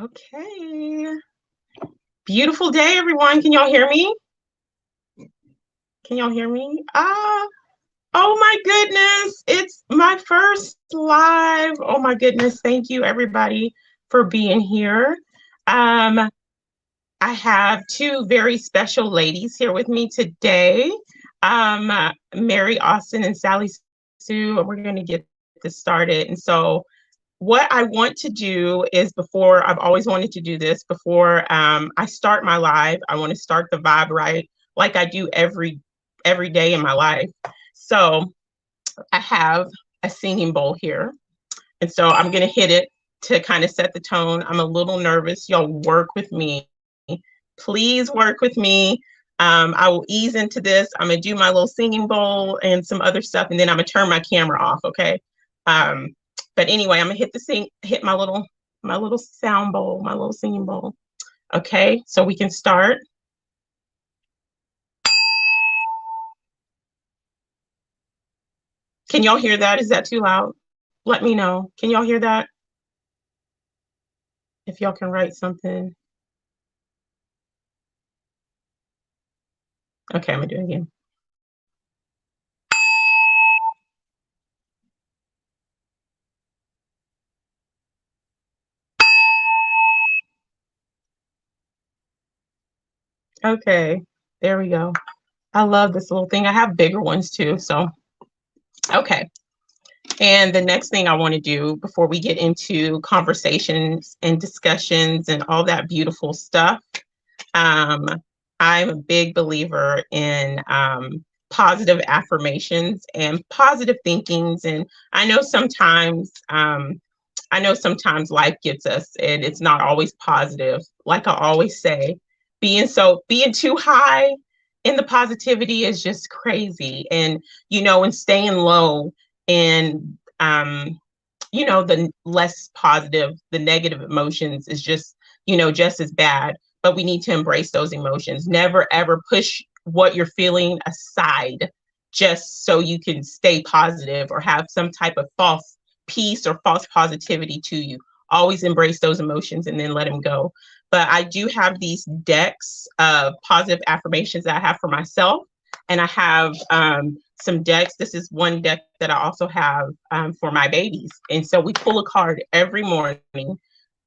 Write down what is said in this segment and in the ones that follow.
Okay. Beautiful day, everyone. Can y'all hear me? Can y'all hear me? Oh my goodness. It's my first live. Oh my goodness. Thank you, everybody, for being here. I have two very special ladies here with me today. Mary Austin and Sally Sue, and we're going to get this started. And so what I want to do is I've always wanted to do this before I start my live. I want to start the vibe right, like I do every day in my life. So I have a singing bowl here. And so I'm going to hit it to kind of set the tone. I'm a little nervous. Y'all work with me. Please work with me. I will ease into this. I'm going to do my little singing bowl and some other stuff, and then I'm going to turn my camera off, okay? But anyway, I'm gonna hit my little sound bowl, my little singing bowl. Okay, so we can start. Can y'all hear that? Is that too loud? Let me know. Can y'all hear that? If y'all can write something. Okay, I'm gonna do it again. Okay, there we go. I love this little thing. I have bigger ones too, so okay. And the next thing I want to do before we get into conversations and discussions and all that beautiful stuff, I'm a big believer in positive affirmations and positive thinkings. And I know sometimes life gets us and it's not always positive. Like I always say, being too high in the positivity is just crazy. And, and staying low and, the less positive, the negative emotions is just, just as bad. But we need to embrace those emotions. Never, ever push what you're feeling aside just so you can stay positive or have some type of false peace or false positivity to you. Always embrace those emotions and then let them go. But I do have these decks of positive affirmations that I have for myself. And I have some decks. This is one deck that I also have for my babies. And so we pull a card every morning,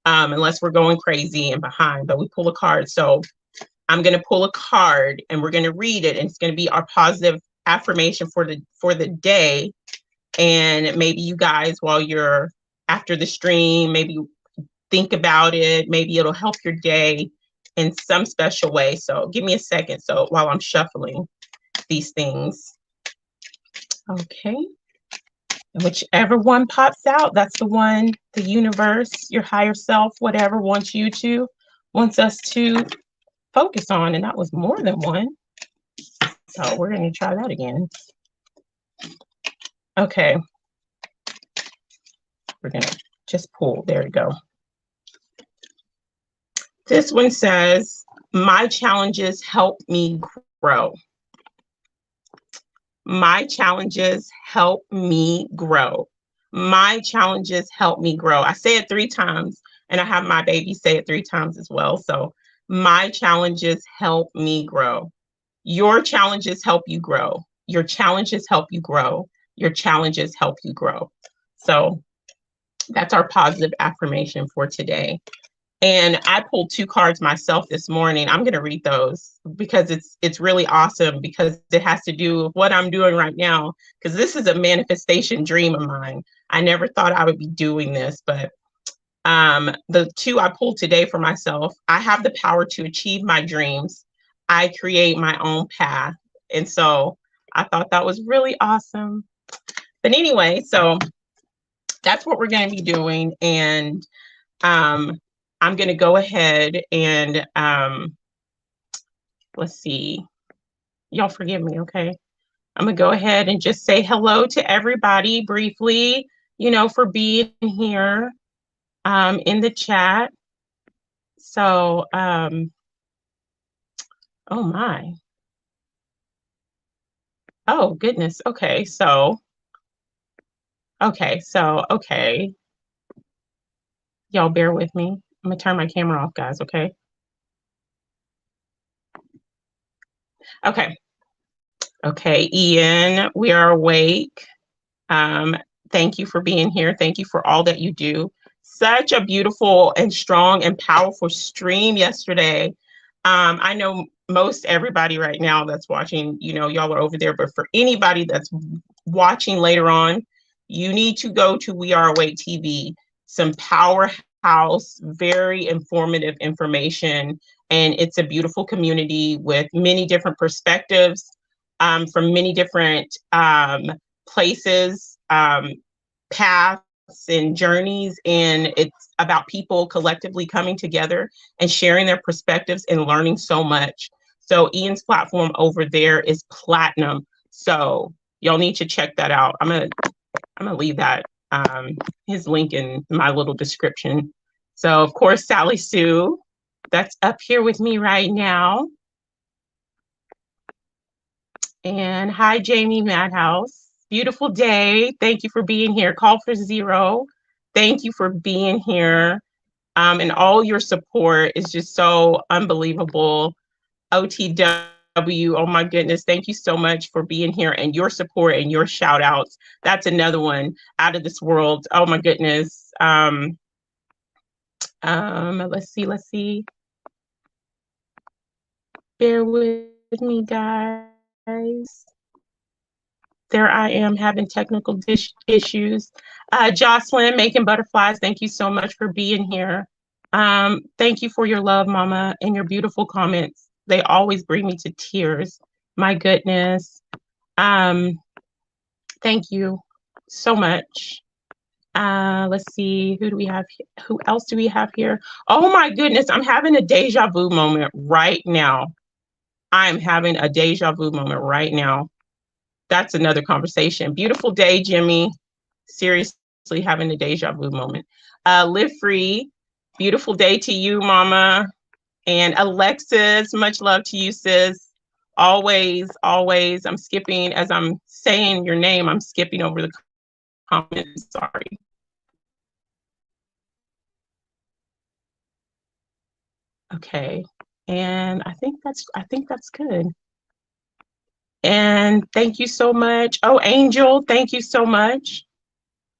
unless we're going crazy and behind, but we pull a card. So I'm going to pull a card and we're going to read it. And it's going to be our positive affirmation for the day. And maybe you guys, while you're after the stream, maybe think about it. Maybe it'll help your day in some special way. So give me a second. So while I'm shuffling these things. Okay. And whichever one pops out, that's the one the universe, your higher self, whatever wants us to focus on. And that was more than one. So we're going to try that again. Okay. We're going to just pull. There we go. This one says, my challenges help me grow. My challenges help me grow. My challenges help me grow. I say it 3 times, and I have my baby say it 3 times as well. So my challenges help me grow. Your challenges help you grow. Your challenges help you grow. Your challenges help you grow. So that's our positive affirmation for today. And I pulled 2 cards myself this morning. I'm going to read those because it's really awesome, because it has to do with what I'm doing right now, because this is a manifestation dream of mine. I never thought I would be doing this, but the 2 I pulled today for myself: I have the power to achieve my dreams. I create my own path. And so I thought that was really awesome. But anyway, so that's what we're going to be doing. And I'm going to go ahead and let's see. Y'all forgive me, okay? I'm going to go ahead and just say hello to everybody briefly, for being here in the chat. So, oh my. Oh, goodness. Okay, so. Okay. Y'all bear with me. I'm gonna turn my camera off, guys, okay? Okay, Ian, we are awake. Thank you for being here. Thank you for all that you do. Such a beautiful and strong and powerful stream yesterday. I know most everybody right now that's watching, y'all are over there, but for anybody that's watching later on, you need to go to We Are Awake TV. Some powerhouse, very informative information. And it's a beautiful community with many different perspectives from many different places, paths and journeys. And it's about people collectively coming together and sharing their perspectives and learning so much. So Ian's platform over there is platinum. So y'all need to check that out. I'm gonna leave that his link in my little description. So of course, Sallysue, that's up here with me right now. And hi, Jamie Madhouse. Beautiful day. Thank you for being here. Call for Zero. Thank you for being here. And all your support is just so unbelievable. OTW, oh my goodness, thank you so much for being here and your support and your shout outs. That's another one out of this world. Oh my goodness. Let's see. Bear with me, guys. There I am having technical issues. Jocelyn, Making Butterflies, thank you so much for being here. Thank you for your love, Mama, and your beautiful comments. They always bring me to tears. My goodness. Thank you so much. Let's see, who do we have here? Who else do we have here? Oh my goodness, I'm having a deja vu moment right now. I'm having a deja vu moment right now. That's another conversation. Beautiful day, Jimmy. Seriously, having a deja vu moment. Live Free. Beautiful day to you, Mama. And Alexis, much love to you, sis. Always. I'm skipping, as I'm saying your name, I'm skipping over the comments. Sorry. Okay. And I think that's good. And thank you so much. Oh, Angel, thank you so much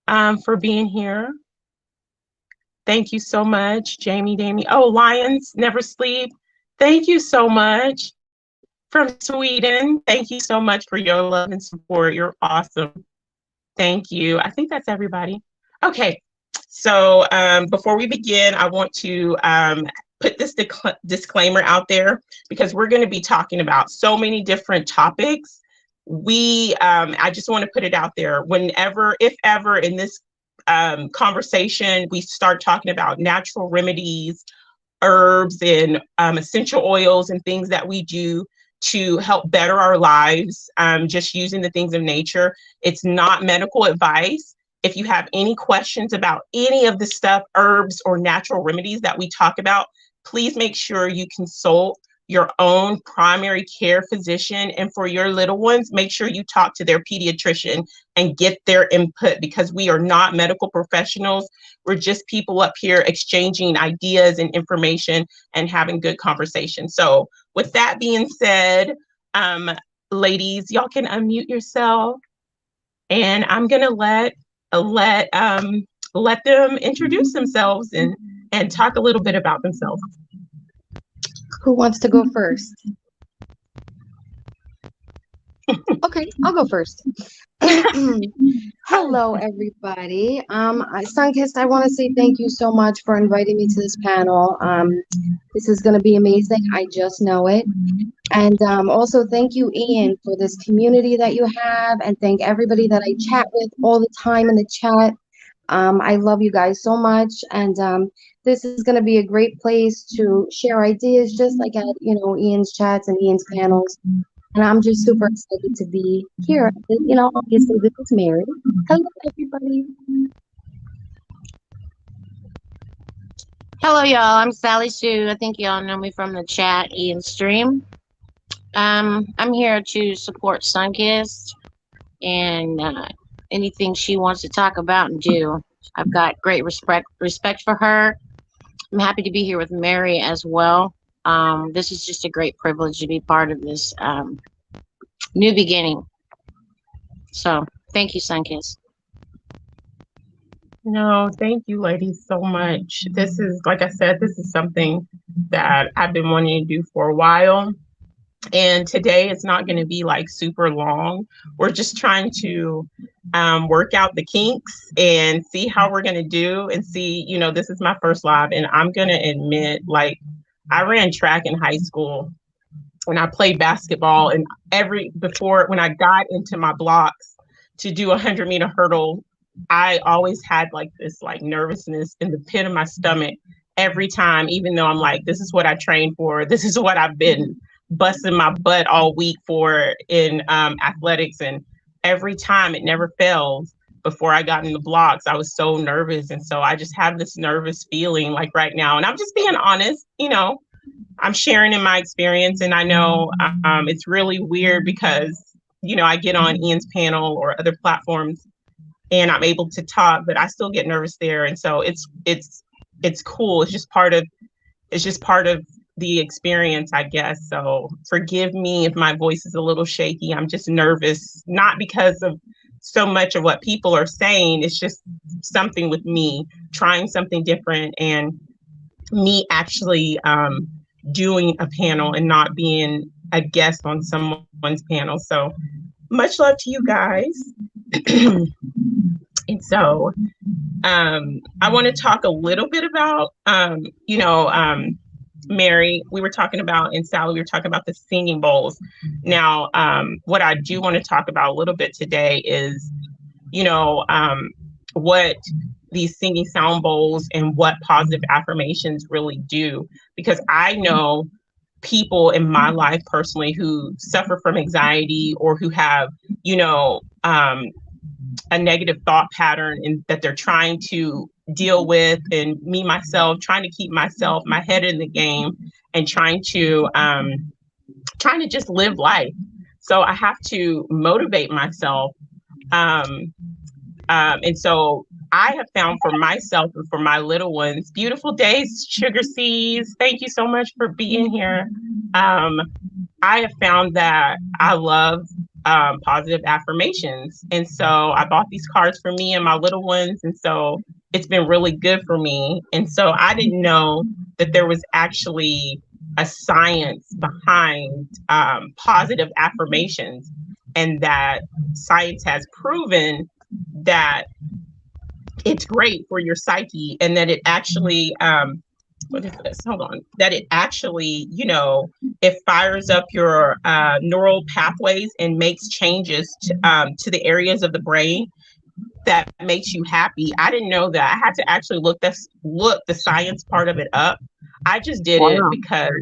for being here. Thank you so much, Jamie. Oh, Lions Never Sleep. Thank you so much. From Sweden, thank you so much for your love and support. You're awesome. Thank you. I think that's everybody. Okay, so before we begin, I want to put this disclaimer out there because we're going to be talking about so many different topics. I just want to put it out there. Whenever, if ever, in this conversation, we start talking about natural remedies, herbs, and essential oils and things that we do to help better our lives, just using the things of nature. It's not medical advice. If you have any questions about any of the stuff, herbs or natural remedies that we talk about, please make sure you consult your own primary care physician. And for your little ones, make sure you talk to their pediatrician and get their input, because we are not medical professionals. We're just people up here exchanging ideas and information and having good conversation. So with that being said, ladies, y'all can unmute yourself, and I'm gonna let them introduce themselves and talk a little bit about themselves. Who wants to go first? Okay, I'll go first. Hello, everybody. SunKissed, I want to say thank you so much for inviting me to this panel. This is going to be amazing. I just know it. And also thank you, Ian, for this community that you have, and thank everybody that I chat with all the time in the chat. I love you guys so much, and this is going to be a great place to share ideas, just like at Ian's chats and Ian's panels. And I'm just super excited to be here. Obviously this is Mary. Hello, everybody. Hello, y'all. I'm Sallysue. I think y'all know me from the chat, Ian stream. I'm here to support SunKissed and anything she wants to talk about and do. I've got great respect for her. I'm happy to be here with Mary as well. This is just a great privilege to be part of this new beginning. So thank you, SunKissed. No, thank you, ladies, so much. This is, like I said, this is something that I've been wanting to do for a while. And today it's not going to be like super long. We're just trying to work out the kinks and see how we're going to do and see, this is my first live. And I'm going to admit, like, I ran track in high school and I played basketball. And when I got into my blocks to do a 100-meter hurdle, I always had like this like nervousness in the pit of my stomach every time, even though I'm like, this is what I trained for. This is what I've been busting my butt all week for in athletics. And every time it never fails. Before I got in the blocks, I was so nervous. And so I just have this nervous feeling like right now. And I'm just being honest, I'm sharing in my experience. And I know it's really weird because, I get on Ian's panel or other platforms and I'm able to talk, but I still get nervous there. And so it's cool. It's just part of the experience, I guess. So forgive me if my voice is a little shaky. I'm just nervous, not because of so much of what people are saying. It's just something with me trying something different and me actually doing a panel and not being a guest on someone's panel. So much love to you guys. And so I want to talk a little bit about, Mary, we were talking about, and Sally, we were talking about the singing bowls. Now, what I do want to talk about a little bit today is, what these singing sound bowls and what positive affirmations really do. Because I know people in my life personally who suffer from anxiety or who have, a negative thought pattern and that they're trying to deal with, and me myself trying to keep my head in the game and trying to just live life. So I have to motivate myself. And so I have found for myself and for my little ones, beautiful days, Sugar Seas, thank you so much for being here. I have found that I love positive affirmations. And so I bought these cards for me and my little ones. And so it's been really good for me. And so I didn't know that there was actually a science behind positive affirmations, and that science has proven that it's great for your psyche, and that it actually what is this? Hold on. That it actually, it fires up your neural pathways and makes changes to the areas of the brain that makes you happy. I didn't know that. I had to actually look the science part of it up. I just did it because,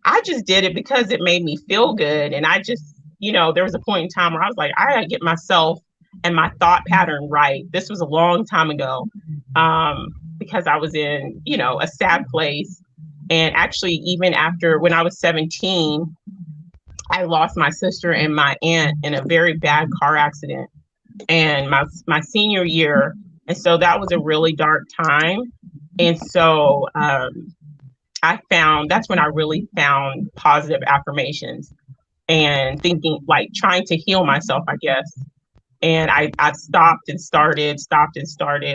I just did it because it made me feel good. And I just, there was a point in time where I was like, I gotta get myself and my thought pattern right. This was a long time ago. Because I was in, a sad place. And actually, even after when I was 17, I lost my sister and my aunt in a very bad car accident. And my senior year. And so that was a really dark time. And so that's when I really found positive affirmations and thinking, like trying to heal myself, I guess. And I stopped and started,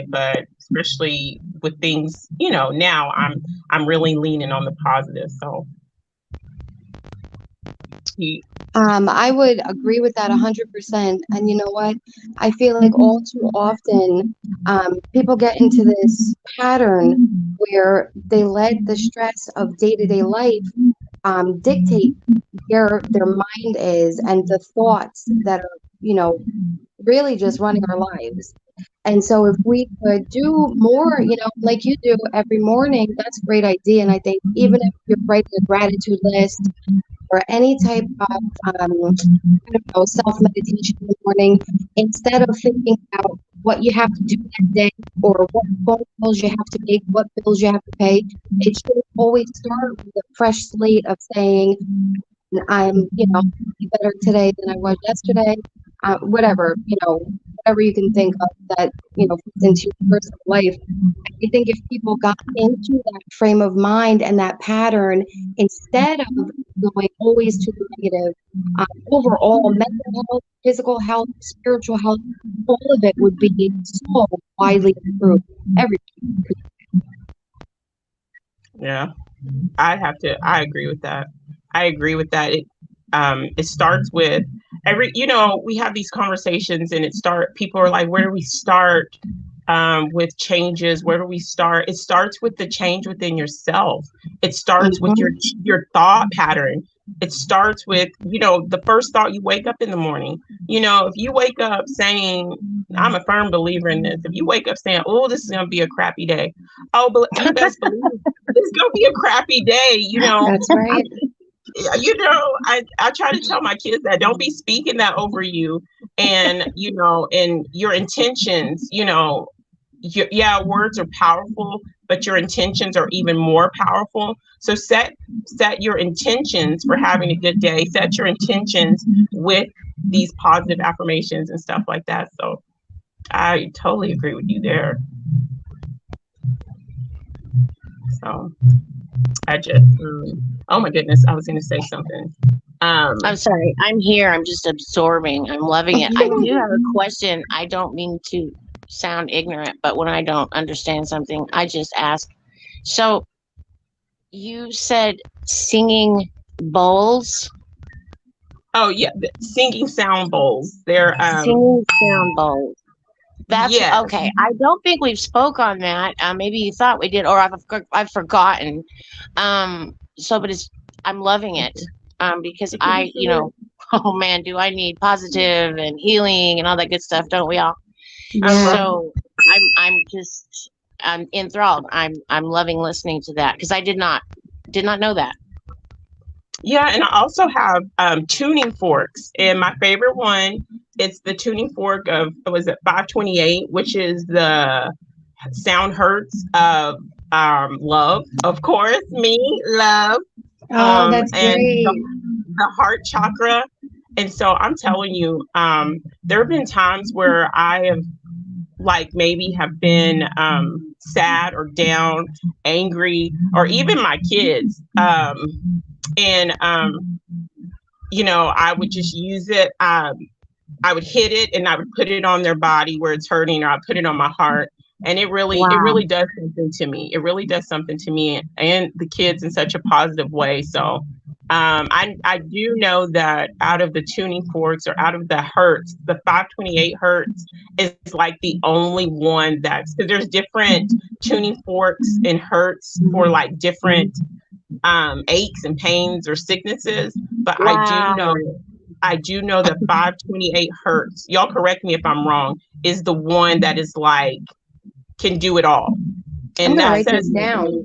but especially with things, now I'm really leaning on the positive. So I would agree with that 100%. And you know what? I feel like all too often people get into this pattern where they let the stress of day-to-day life dictate where their mind is and the thoughts that are, really just running our lives. And so if we could do more, like you do every morning, that's a great idea. And I think even if you're writing a gratitude list or any type of self-meditation in the morning, instead of thinking about what you have to do that day or what phone calls you have to make, what bills you have to pay, it should always start with a fresh slate of saying, I'm, better today than I was yesterday. Whatever, whatever you can think of that, fits into your personal life. I think if people got into that frame of mind and that pattern, instead of going always to the negative, overall mental health, physical health, spiritual health, all of it would be so widely improved. Everything. Yeah, I agree with that. I agree with that. It starts with we have these conversations and people are like, where do we start with changes? Where do we start? It starts with the change within yourself. It starts with your thought pattern. It starts with, the first thought you wake up in the morning. If you wake up saying, I'm a firm believer in this. If you wake up saying, oh, this is going to be a crappy day. Oh, but you best believe it's going to be a crappy day. That's right. I try to tell my kids that don't be speaking that over you and, and your intentions, words are powerful, but your intentions are even more powerful. So set your intentions for having a good day. Set your intentions with these positive affirmations and stuff like that. So I totally agree with you there. So I just, oh my goodness, I was going to say something. I'm sorry. I'm here. I'm just absorbing. I'm loving it. I do have a question. I don't mean to sound ignorant, but when I don't understand something, I just ask. So you said singing bowls? Oh yeah, singing sound bowls. They're singing sound bowls. That's okay. I don't think we've spoke on that. Maybe you thought we did, or I've forgotten. But I'm loving it. Because oh man, do I need positive and healing and all that good stuff, don't we all? Yeah. So I'm enthralled. I'm loving listening to that because I did not know that. Yeah, and I also have tuning forks, and my favorite one is the tuning fork of 528, which is the sound hertz of love, of course, love. Oh, that's and great. the heart chakra. And so I'm telling you, there have been times where I have maybe have been sad or down, angry, or even my kids. I would just use it. I would hit it and I would put it on their body where it's hurting, or I put it on my heart. And it really does something to me. It really does something to me and the kids in such a positive way. So I do know that out of the tuning forks or out of the hertz, the 528 hertz is like the only one because there's different tuning forks and hertz for different aches and pains or sicknesses. But I do know that 528 hertz, y'all correct me if I'm wrong, is the one that is can do it all. And I'm gonna write this down.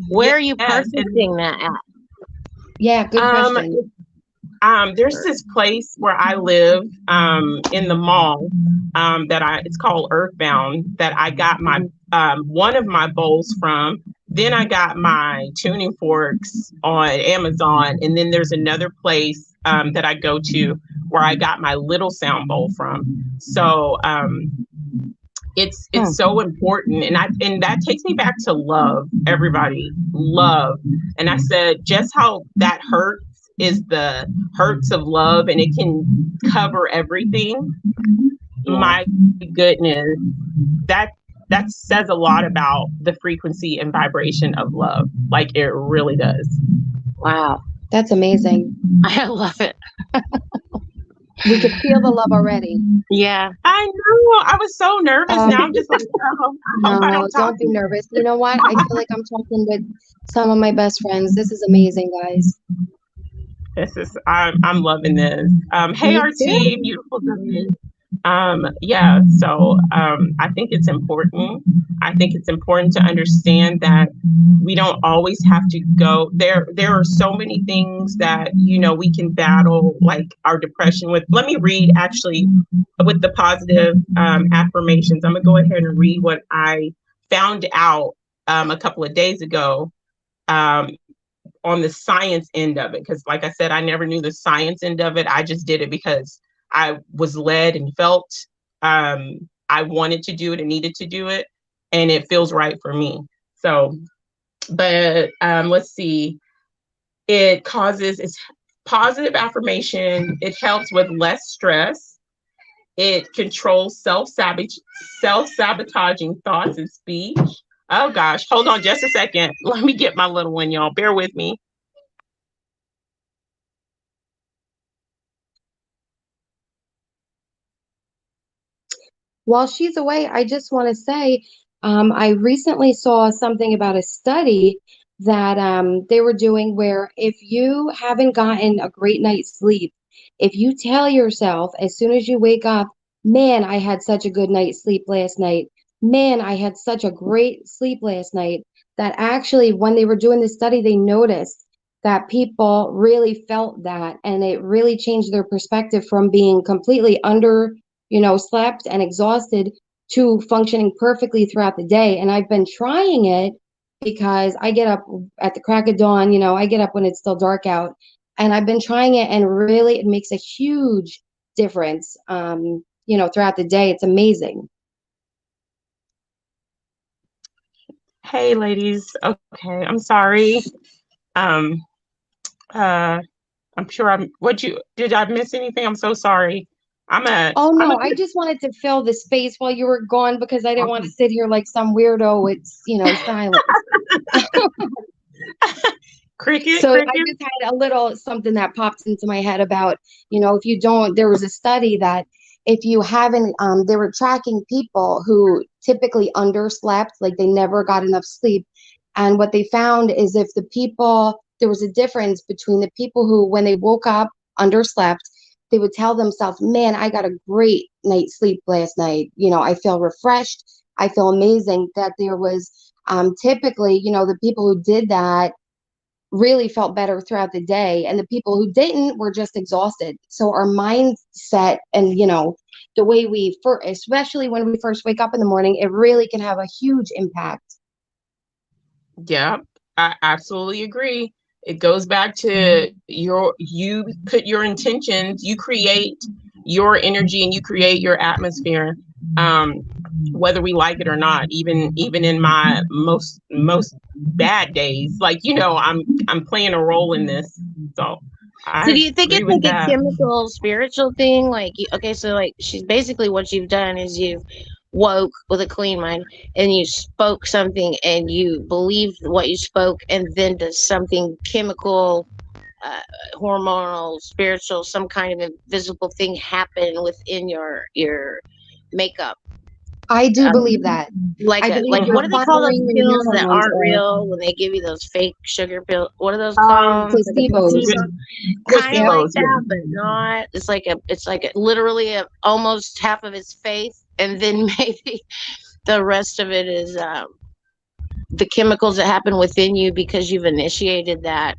Where are you purchasing that at? Yeah, good question. There's this place where I live in the mall it's called Earthbound, that I got my one of my bowls from. Then I got my tuning forks on Amazon, and then there's another place that I go to where I got my little sound bowl from. So it's so important, and that takes me back to love. Everybody, love. And I said just how that hurts is the hurts of love, and it can cover everything. My goodness, that says a lot about the frequency and vibration of love. It really does. Wow, that's amazing. I love it. We could feel the love already. Yeah, I know. I was so nervous. Now I'm just don't be nervous. You know what? I feel like I'm talking with some of my best friends. This is amazing, guys. I'm loving this. Hey, RT, beautiful day. So I think it's important. I think it's important to understand that we don't always have to go there. There are so many things that, we can battle our depression with. Let me read actually with the positive affirmations. I'm gonna go ahead and read what I found out a couple of days ago on the science end of it. Because like I said, I never knew the science end of it. I just did it because I was led and felt I wanted to do it and needed to do it, and it feels right for me. So, but let's see. It's positive affirmation. It helps with less stress. It controls self-sabotaging thoughts and speech. Oh gosh, hold on just a second. Let me get my little one, y'all. Bear with me. While she's away, I just want to say, I recently saw something about a study that they were doing where if you haven't gotten a great night's sleep, if you tell yourself as soon as you wake up, man, I had such a good night's sleep last night. Man, I had such a great sleep last night. That actually, when they were doing this study, they noticed that people really felt that, and it really changed their perspective from being completely under, slept and exhausted to functioning perfectly throughout the day. And I've been trying it because I get up at the crack of dawn, I get up when it's still dark out. And I've been trying it, and really it makes a huge difference, throughout the day. It's amazing. Hey ladies. Okay, I'm sorry. I'm sure did I miss anything? I'm so sorry. Oh no, I just wanted to fill the space while you were gone because I didn't want to sit here like some weirdo with, silence. Cricket. So I just had a little something that popped into my head about, if you don't, there was a study that if you haven't, they were tracking people who typically underslept, like they never got enough sleep. And what they found is there was a difference between the people who, when they woke up, underslept, they would tell themselves, man, I got a great night's sleep last night. I feel refreshed. I feel amazing. That there was typically, the people who did that really felt better throughout the day. And the people who didn't were just exhausted. So our mindset and, the way especially when we first wake up in the morning, it really can have a huge impact. Yeah, I absolutely agree. It goes back to you put your intentions, you create your energy, and you create your atmosphere, whether we like it or not. Even in my most bad days, like I'm playing a role in this. So do you think it's like a chemical spiritual thing? Like, okay, so like she's basically, what you've done is you've woke with a clean mind and you spoke something and you believed what you spoke, and then does something chemical, hormonal, spiritual, some kind of invisible thing happen within your makeup. I do believe that. Like what do they call those pills that aren't real when they give you those fake sugar pills? What are those called? Placebos. Kind of like that, but not. It's like literally almost half of it's faith, and then maybe the rest of it is the chemicals that happen within you because you've initiated that,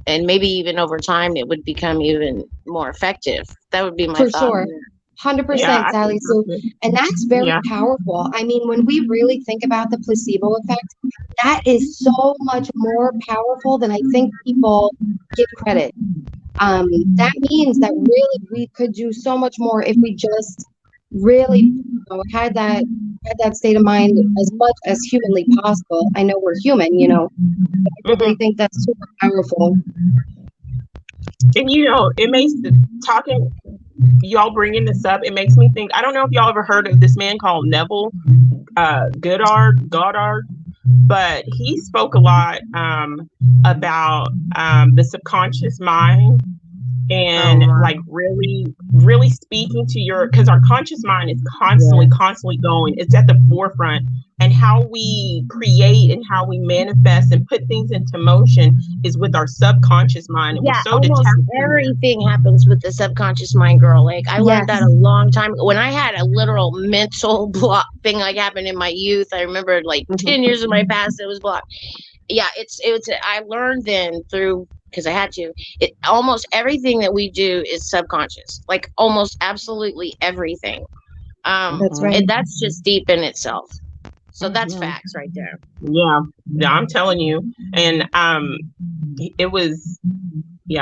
and maybe even over time it would become even more effective. That would be my thought. For sure. 100%, Sallysue. And that's very powerful. I mean, when we really think about the placebo effect, that is so much more powerful than I think people give credit. That means that really we could do so much more if we just really had that state of mind as much as humanly possible. I know we're human, but I really think that's super powerful. And it makes y'all bringing this up, it makes me think, I don't know if y'all ever heard of this man called Neville Goddard, but he spoke a lot about the subconscious mind, and like really speaking to because our conscious mind is constantly going. It's at the forefront, and how we create and how we manifest and put things into motion is with our subconscious mind. And we're so almost everything happens with the subconscious mind, girl. Like I learned that a long time ago when I had a literal mental block thing like happened in my youth. I remember like 10 years of my past it was blocked. Yeah, it's I learned then through, because I had to, almost everything that we do is subconscious, like almost absolutely everything. That's right. And that's just deep in itself. So that's facts right there. Yeah, I'm telling you. And it was,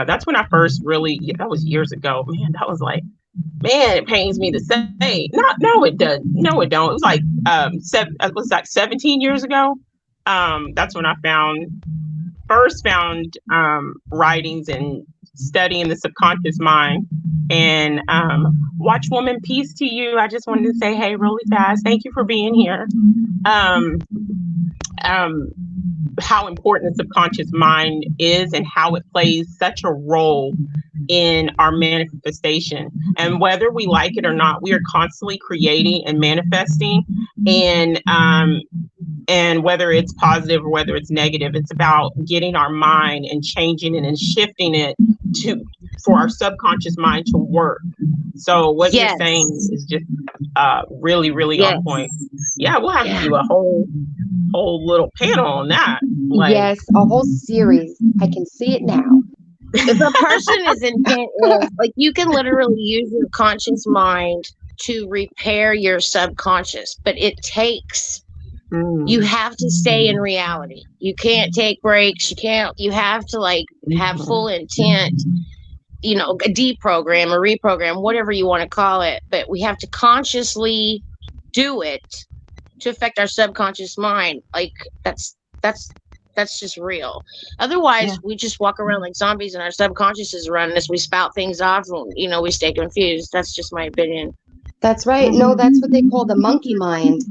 that's when I first really, that was years ago, man. That was like man, it pains me to say. No, it doesn't. No, it don't. It was like it was like 17 years ago. That's when I found writings and studying the subconscious mind. And watch woman, peace to you. I just wanted to say, hey, really fast, thank you for being here. Um, um, how important the subconscious mind is and how it plays such a role in our manifestation. And whether we like it or not, we are constantly creating and manifesting. And whether it's positive or whether it's negative, it's about getting our mind and changing it and shifting it for our subconscious mind to work. So what you're saying is just really, really on point. Yeah, we'll have to do a whole little panel on that. Like, yes, a whole series. I can see it now. If a person is intent, like you can literally use your conscious mind to repair your subconscious, but it takes. You have to stay in reality. You can't take breaks. You have to like have full intent, you know, deprogram or reprogram, whatever you want to call it. But we have to consciously do it to affect our subconscious mind. Like that's just real. Otherwise, we just walk around like zombies and our subconscious is running us. We spout things off and, you know, we stay confused. That's just my opinion. That's right. No, that's what they call the monkey mind.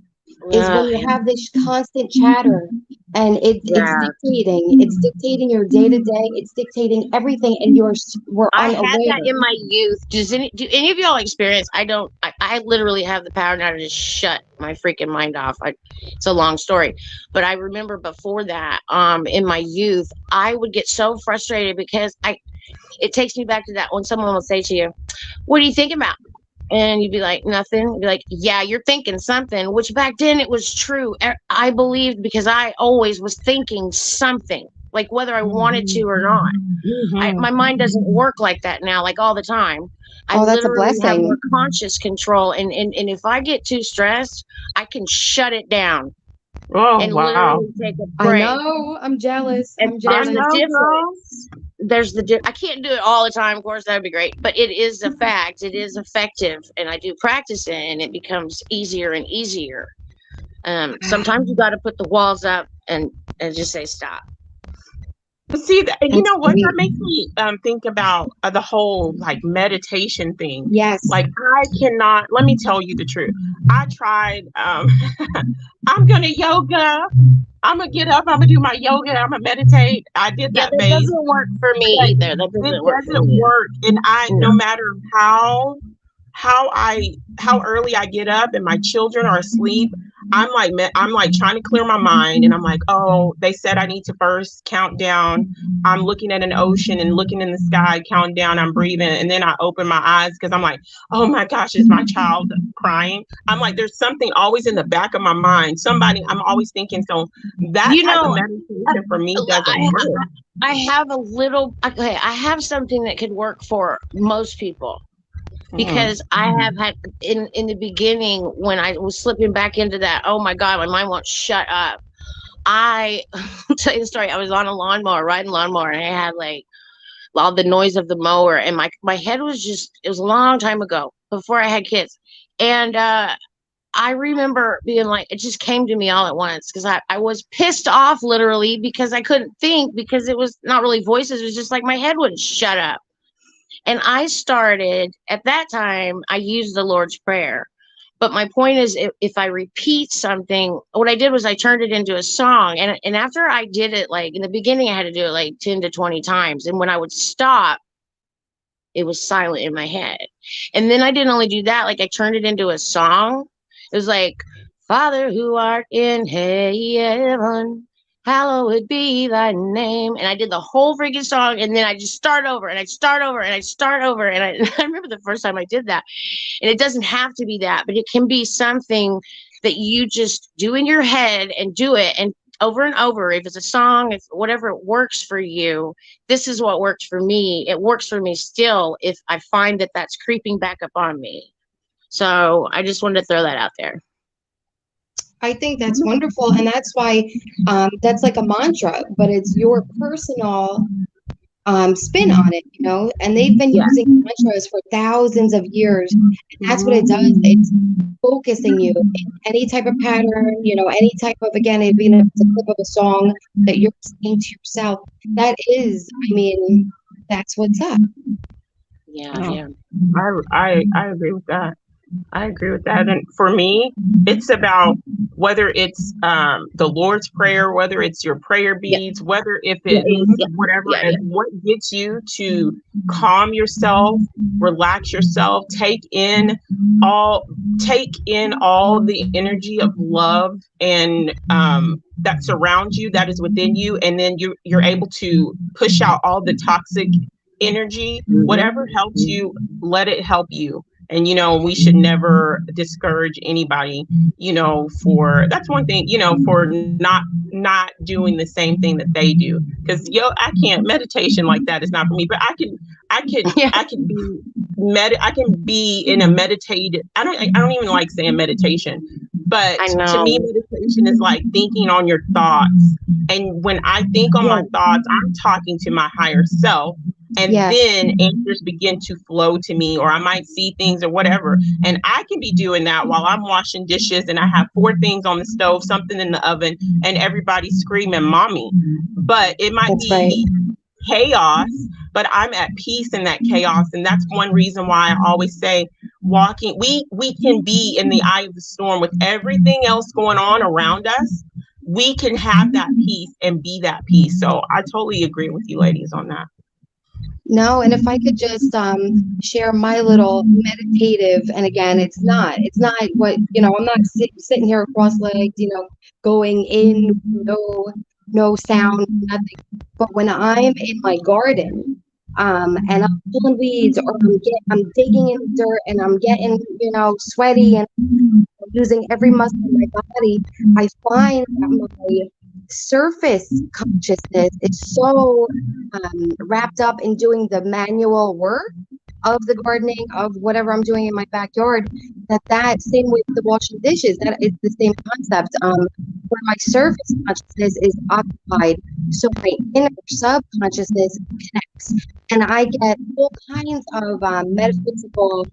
Is when you have this constant chatter and it's dictating your day to day. It's dictating everything, and we're I unaware. had that in my youth. Do any of y'all experience? I literally have the power now to just shut my freaking mind off. It's a long story, but I remember before that, in my youth, I would get so frustrated because it takes me back to that when someone will say to you, "What are you thinking about?" And you'd be like, nothing. You'd be like, yeah, you're thinking something, which back then it was true. I believed because I always was thinking something, like whether I wanted to or not. My mind doesn't work like that now, like all the time. I that's literally a blessing. have more conscious control. And if I get too stressed, I can shut it down. And literally take a break. I know. I'm jealous. And there's the difference. I can't do it all the time, of course, that would be great, but it is a fact. It is effective, and I do practice it, and it becomes easier and easier. Sometimes you got to put the walls up and just say stop. See, you know what? That makes me think about the whole like meditation thing. Yes. Like I cannot. Let me tell you the truth. I tried. I'm gonna yoga. I'm gonna get up. I'm gonna do my yoga. I'm gonna meditate. I did that. That doesn't work for me either. That doesn't work. And no matter how early I get up and my children are asleep, I'm like trying to clear my mind, and I'm like, oh, they said I need to first count down. I'm looking at an ocean and looking in the sky, counting down, I'm breathing, and then I open my eyes because I'm like, oh my gosh, is my child crying? I'm like, there's something always in the back of my mind. I'm always thinking, so that type of meditation for me doesn't work. I have something that could work for most people. Because I have had in the beginning when I was slipping back into that, oh my God, my mind won't shut up. I'll tell you the story. I was on a lawnmower, riding lawnmower, and I had like all the noise of the mower, and my head was it was a long time ago before I had kids. And I remember being like, it just came to me all at once because I was pissed off literally because I couldn't think because it was not really voices. It was just like my head wouldn't shut up. And I started, at that time, I used the Lord's Prayer. But my point is, if I repeat something, what I did was I turned it into a song. And after I did it, like in the beginning, I had to do it like 10 to 20 times. And when I would stop, it was silent in my head. And then I didn't only do that, like I turned it into a song. It was like, Father who art in heaven, hallowed be thy name. And I did the whole freaking song, and then I just start over and I start over and I start over. And I remember the first time I did that. And it doesn't have to be that, but it can be something that you just do in your head and do it and over and over. If it's a song, if whatever works for you, this is what worked for me. It works for me still if I find that that's creeping back up on me. So I just wanted to throw that out there. I think that's wonderful. And that's why that's like a mantra, but it's your personal spin on it, you know, and they've been using mantras for thousands of years. And that's what it does. It's focusing you in any type of pattern, you know, any type of, again, even if it's a clip of a song that you're saying to yourself, that is, I mean, that's what's up. Yeah. I agree with that. I agree with that. And for me, it's about whether it's the Lord's Prayer, whether it's your prayer beads, whether if it's whatever, and what gets you to calm yourself, relax yourself, take in all the energy of love and that surrounds you, that is within you, and then you're able to push out all the toxic energy. Whatever helps you, let it help you. And, you know, we should never discourage anybody, you know, for that's one thing, you know, for not doing the same thing that they do. Because, I can't, meditation like that is not for me, but I can be in a meditative, I don't even like saying meditation, but to me, meditation is like thinking on your thoughts. And when I think on my thoughts, I'm talking to my higher self. And then answers begin to flow to me, or I might see things or whatever. And I can be doing that while I'm washing dishes and I have 4 things on the stove, something in the oven, and everybody's screaming, "Mommy." But it might be chaos, but I'm at peace in that chaos. And that's one reason why I always say we can be in the eye of the storm with everything else going on around us. We can have that peace and be that peace. So I totally agree with you ladies on that. No, and if I could just share my little meditative, and again, it's not what, you know, I'm not sitting here cross-legged, you know, going in, no sound, nothing. But when I'm in my garden, and I'm pulling weeds, or I'm digging in the dirt, and I'm getting, you know, sweaty, and using every muscle in my body, I find that my surface consciousness is so wrapped up in doing the manual work of the gardening, of whatever I'm doing in my backyard, that same with the washing dishes, that is the same concept, where my surface consciousness is occupied, so my inner subconsciousness connects, and I get all kinds of metaphysical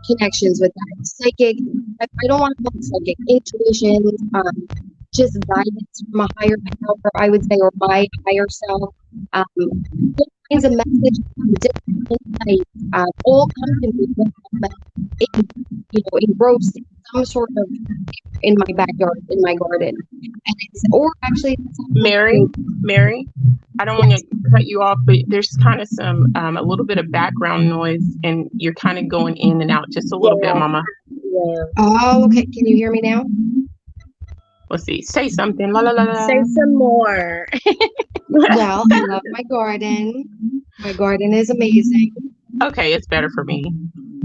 connections with that. Psychic, I don't want to call it psychic, intuition, just guidance from a higher power, I would say, or my higher self. All kinds of messages, different insights, all come to me, engrossed in some sort of in my backyard, in my garden, and Mary, I don't want to cut you off, but there's kind of some a little bit of background noise, and you're kind of going in and out just a little bit, Mama. Yeah. Oh, okay. Can you hear me now? Let's see. Say something. La la la la. Say some more. Well, I love my garden. My garden is amazing. Okay, it's better for me.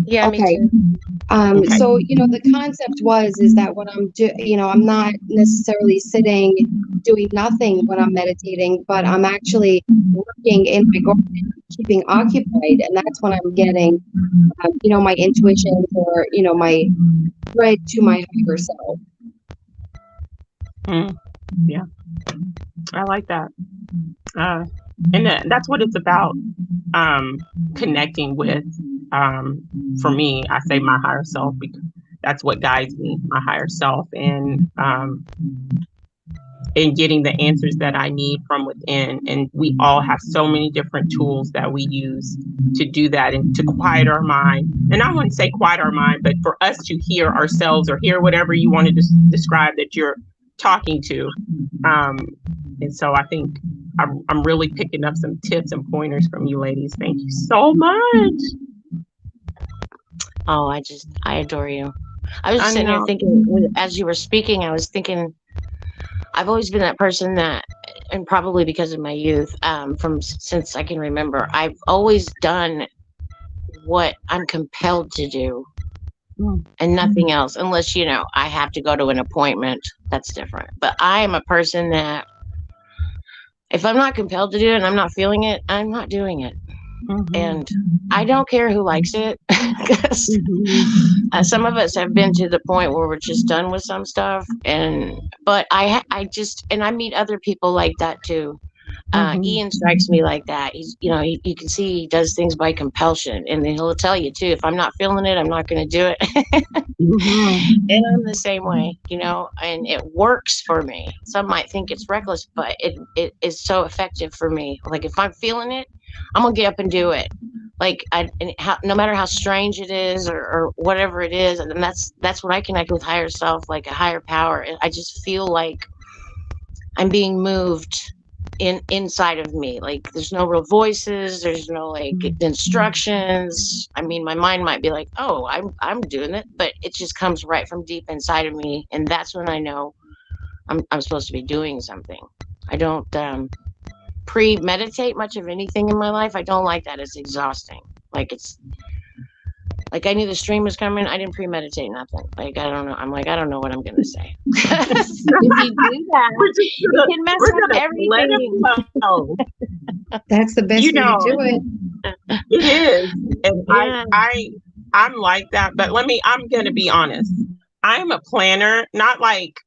Yeah. Okay. Me too. Okay. So, you know, the concept is that when I'm not necessarily sitting doing nothing when I'm meditating, but I'm actually working in my garden, keeping occupied, and that's when I'm getting, my intuition, or, my thread to my higher self. Yeah, I like that. And that's what it's about, connecting with, for me, I say my higher self, because that's what guides me, my higher self, and getting the answers that I need from within. And we all have so many different tools that we use to do that and to quiet our mind. And I wouldn't say quiet our mind, but for us to hear ourselves, or hear whatever you want to describe that you're talking to. And so I think I'm really picking up some tips and pointers from you ladies. Thank you so much. Oh, I adore you. I was sitting here thinking, as you were speaking, I was thinking, I've always been that person that, and probably because of my youth, since I can remember, I've always done what I'm compelled to do. And nothing else, unless, I have to go to an appointment. That's different. But I am a person that if I'm not compelled to do it and I'm not feeling it, I'm not doing it. And I don't care who likes it, because some of us have been to the point where we're just done with some stuff. But I meet other people like that too. Ian strikes me like that. He's, you can see he does things by compulsion, and then he'll tell you too, if I'm not feeling it, I'm not going to do it. And I'm the same way, and it works for me. Some might think it's reckless, but it is so effective for me. Like if I'm feeling it, I'm gonna get up and do it. Like no matter how strange it is or whatever it is, and that's when I connect with higher self, like a higher power. I just feel like I'm being moved inside of me. Like there's no real voices, there's no like instructions. I mean, my mind might be like, oh, I'm doing it, but it just comes right from deep inside of me, and that's when I know I'm supposed to be doing something. I don't premeditate much of anything in my life. I don't like that. It's exhausting. Like it's like I knew the stream was coming. I didn't premeditate nothing. Like I don't know. I'm like, I don't know what I'm gonna say. If you do that, you can mess up everything. That's the best way to do it. It is. And I'm like that, but I'm gonna be honest. I'm a planner, not like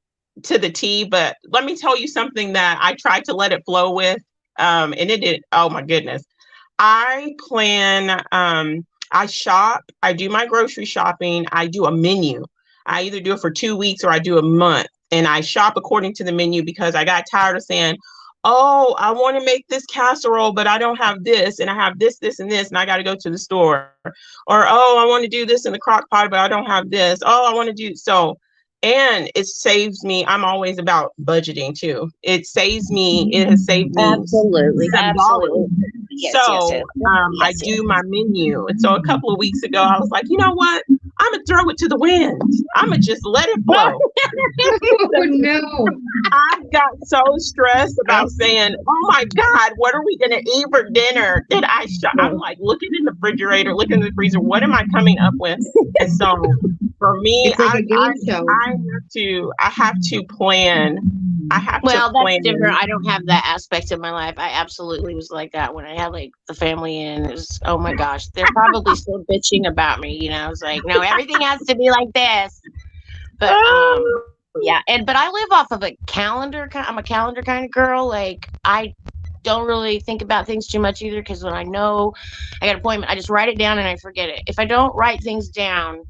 to the T, but let me tell you something that I tried to let it flow with. And it did, oh my goodness. I plan, I shop, I do my grocery shopping, I do a menu. I either do it for 2 weeks or I do a month. And I shop according to the menu because I got tired of saying, oh, I want to make this casserole, but I don't have this, and I have this, and this, and I got to go to the store. Or, oh, I want to do this in the crock pot, but I don't have this. Oh, I want to do so. And it saves me. I'm always about budgeting too. It has saved me. Absolutely. Yes, so I do my menu. And so a couple of weeks ago, I was like, you know what? I'm going to throw it to the wind. I'm going to just let it flow. Oh, no. I got so stressed about saying, oh my God, what are we going to eat for dinner? I'm like looking in the refrigerator, looking in the freezer. What am I coming up with? And so for me, it's like a game show. I have to plan. That's different. I don't have that aspect of my life. I absolutely was like that when I had like the family in. It was, oh my gosh, they're probably still bitching about me. I was like, no, everything has to be like this. But yeah, but I live off of a calendar. I'm a calendar kind of girl. Like I don't really think about things too much either, because when I know I got an appointment, I just write it down and I forget it. If I don't write things down,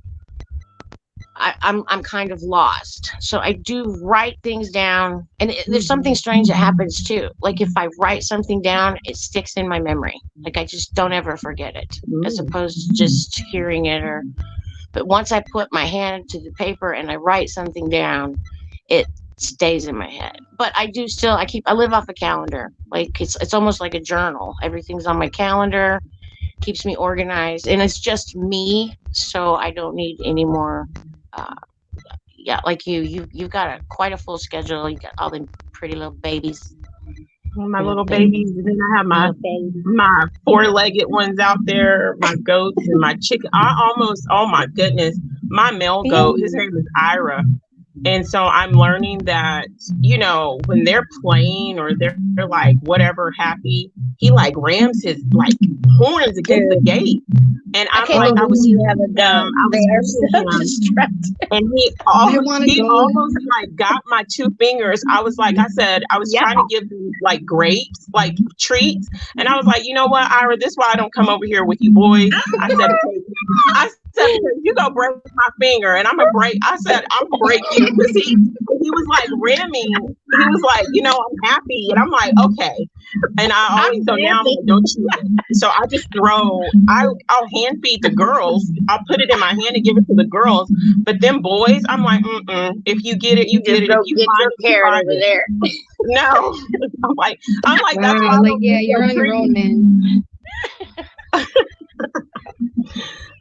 I'm kind of lost. So I do write things down, and there's something strange that happens too. Like if I write something down, it sticks in my memory. Like I just don't ever forget it, as opposed to just hearing it. But once I put my hand to the paper and I write something down, it stays in my head. But I live off a calendar. Like it's almost like a journal. Everything's on my calendar, keeps me organized, and it's just me. So I don't need any more. Like you've got quite a full schedule. You got all the pretty little babies. My little babies, and then I have my 4-legged ones out there, my goats and my chicken. Oh my goodness, my male goat, his name is Ira. And so I'm learning that, when they're playing or they're like whatever happy, he like rams his like horns against the gate. And I'm like, I was distracted. And he almost like got my 2 fingers. I was trying to give them like grapes, like treats. And I was like, you know what, Ira, this is why I don't come over here with you boys. I said, you go break my finger, and I'm gonna break you, because he was like ramming. He was like, I'm happy, and I'm like, okay. And I always now I'm like, don't you? So I just I'll hand feed the girls. I'll put it in my hand and give it to the girls. But them boys, I'm like, if you get it, you get it. If you get your carrot over there. No, I'm like, wow, that's why like, yeah, you're on your own, man.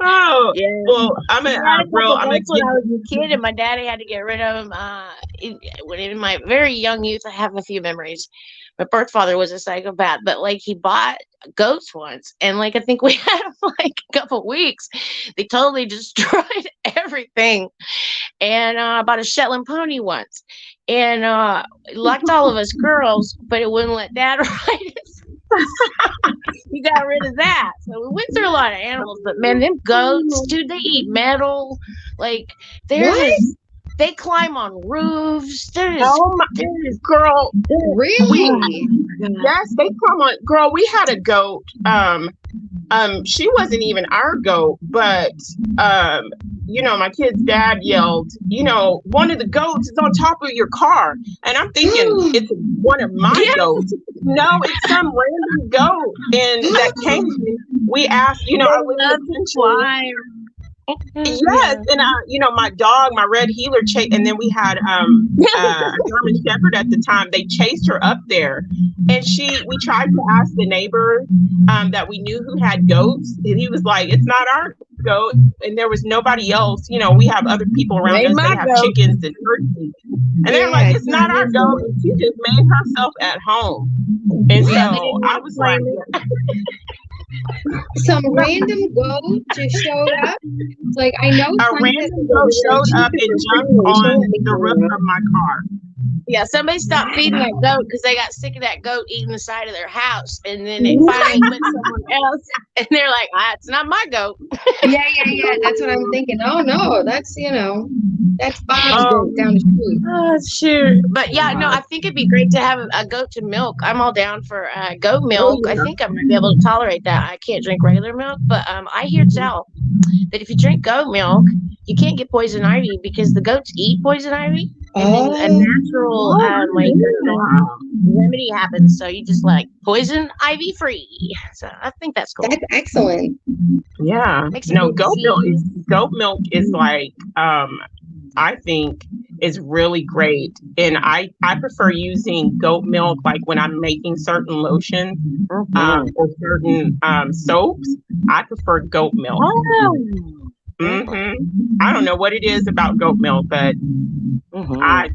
Oh, yeah. Well, I'm when I was a kid and my daddy had to get rid of him. In my very young youth, I have a few memories. My birth father was a psychopath, but like he bought goats once, and like I think we had them like a couple weeks. They totally destroyed everything. And I bought a Shetland pony once, and locked all of us girls, but it wouldn't let Dad ride us. You got rid of that. So we went through a lot of animals, but man, them goats, dude, they eat metal. Like they're They climb on roofs. Oh my girl. Really? Yes, they come on. Girl, we had a goat. She wasn't even our goat, but my kid's dad yelled, one of the goats is on top of your car. And I'm thinking it's one of my goats. No, it's some random goat. And that came, we asked, I live in the yes, and my dog, my red heeler, and then we had a German Shepherd at the time. They chased her up there, and we tried to ask the neighbor that we knew who had goats, and he was like, "It's not our goat," and there was nobody else. We have other people around us. They have chickens and turkeys, and they're like, "It's not our goat." And she just made herself at home, and so I was like. Some random goat just showed up. Like I know a random goat showed up and jumped on the roof of my car. Yeah, somebody stopped feeding that goat because they got sick of that goat eating the side of their house, and then they finally went somewhere else, and they're like, "It's not my goat." Yeah. That's what I'm thinking. Oh no, that's that's Bob's goat down the street. Oh shoot! But yeah, no, I think it'd be great to have a goat to milk. I'm all down for goat milk. I think I'm gonna be able to tolerate that. I can't drink regular milk, but I hear tell that if you drink goat milk, you can't get poison ivy because the goats eat poison ivy. And then a natural remedy happens. So you just poison ivy free. So I think that's cool. That's excellent. Yeah. Goat milk is like I think is really great. And I prefer using goat milk like when I'm making certain lotions or certain soaps. I prefer goat milk. I don't know what it is about goat milk, but I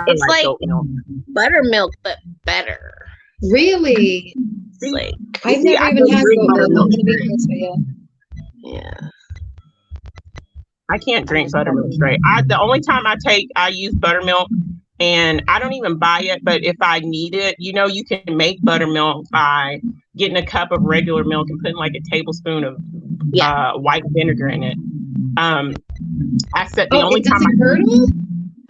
it's like goat milk. Buttermilk, but better. Really? I've never even had goat milk. To be honest with you. Yeah. I can't drink buttermilk straight. The only time I use buttermilk, and I don't even buy it, but if I need it, you can make buttermilk by getting a cup of regular milk and putting like a tablespoon of white vinegar in it. I said the only time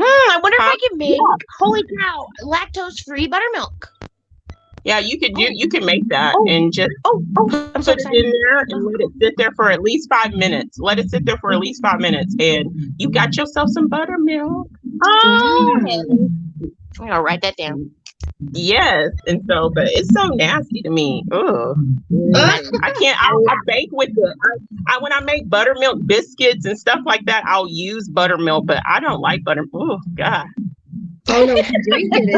I wonder if I can make holy cow lactose-free buttermilk. Yeah, you can make that and just I'm so put it in there and let it sit there for at least 5 minutes. Let it sit there for at least 5 minutes, and you got yourself some buttermilk. I'm gonna write that down. Yes, and so, but it's so nasty to me. Ugh. I can't. I bake with it. When I make buttermilk biscuits and stuff like that, I'll use buttermilk, but I don't like buttermilk. Oh God. Oh no, to drink it,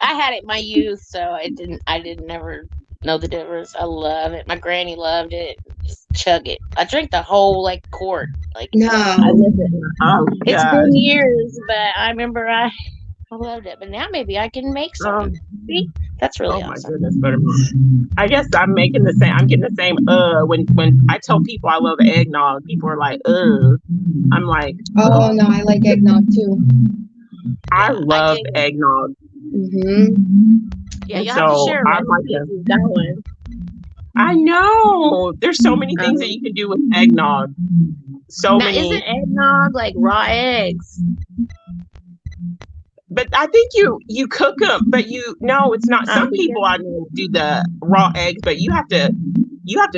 I had it in my youth, so I didn't ever know the difference. I love it. My granny loved it. Just chug it. I drank the whole quart. No. I love it. Oh, it's been years, but I remember I loved it. But now maybe I can make some. See? That's really awesome. My goodness, buttermilk. I guess I'm making the same. I'm getting the same. When I tell people I love eggnog, people are like, I'm like, oh no, I like eggnog too. I love eggnog. Yeah, you have to share that one. I know. There's so many things that you can do with eggnog. So many. Isn't eggnog like raw eggs? But I think you cook them, but it's not. Some people I know do the raw eggs, but you have to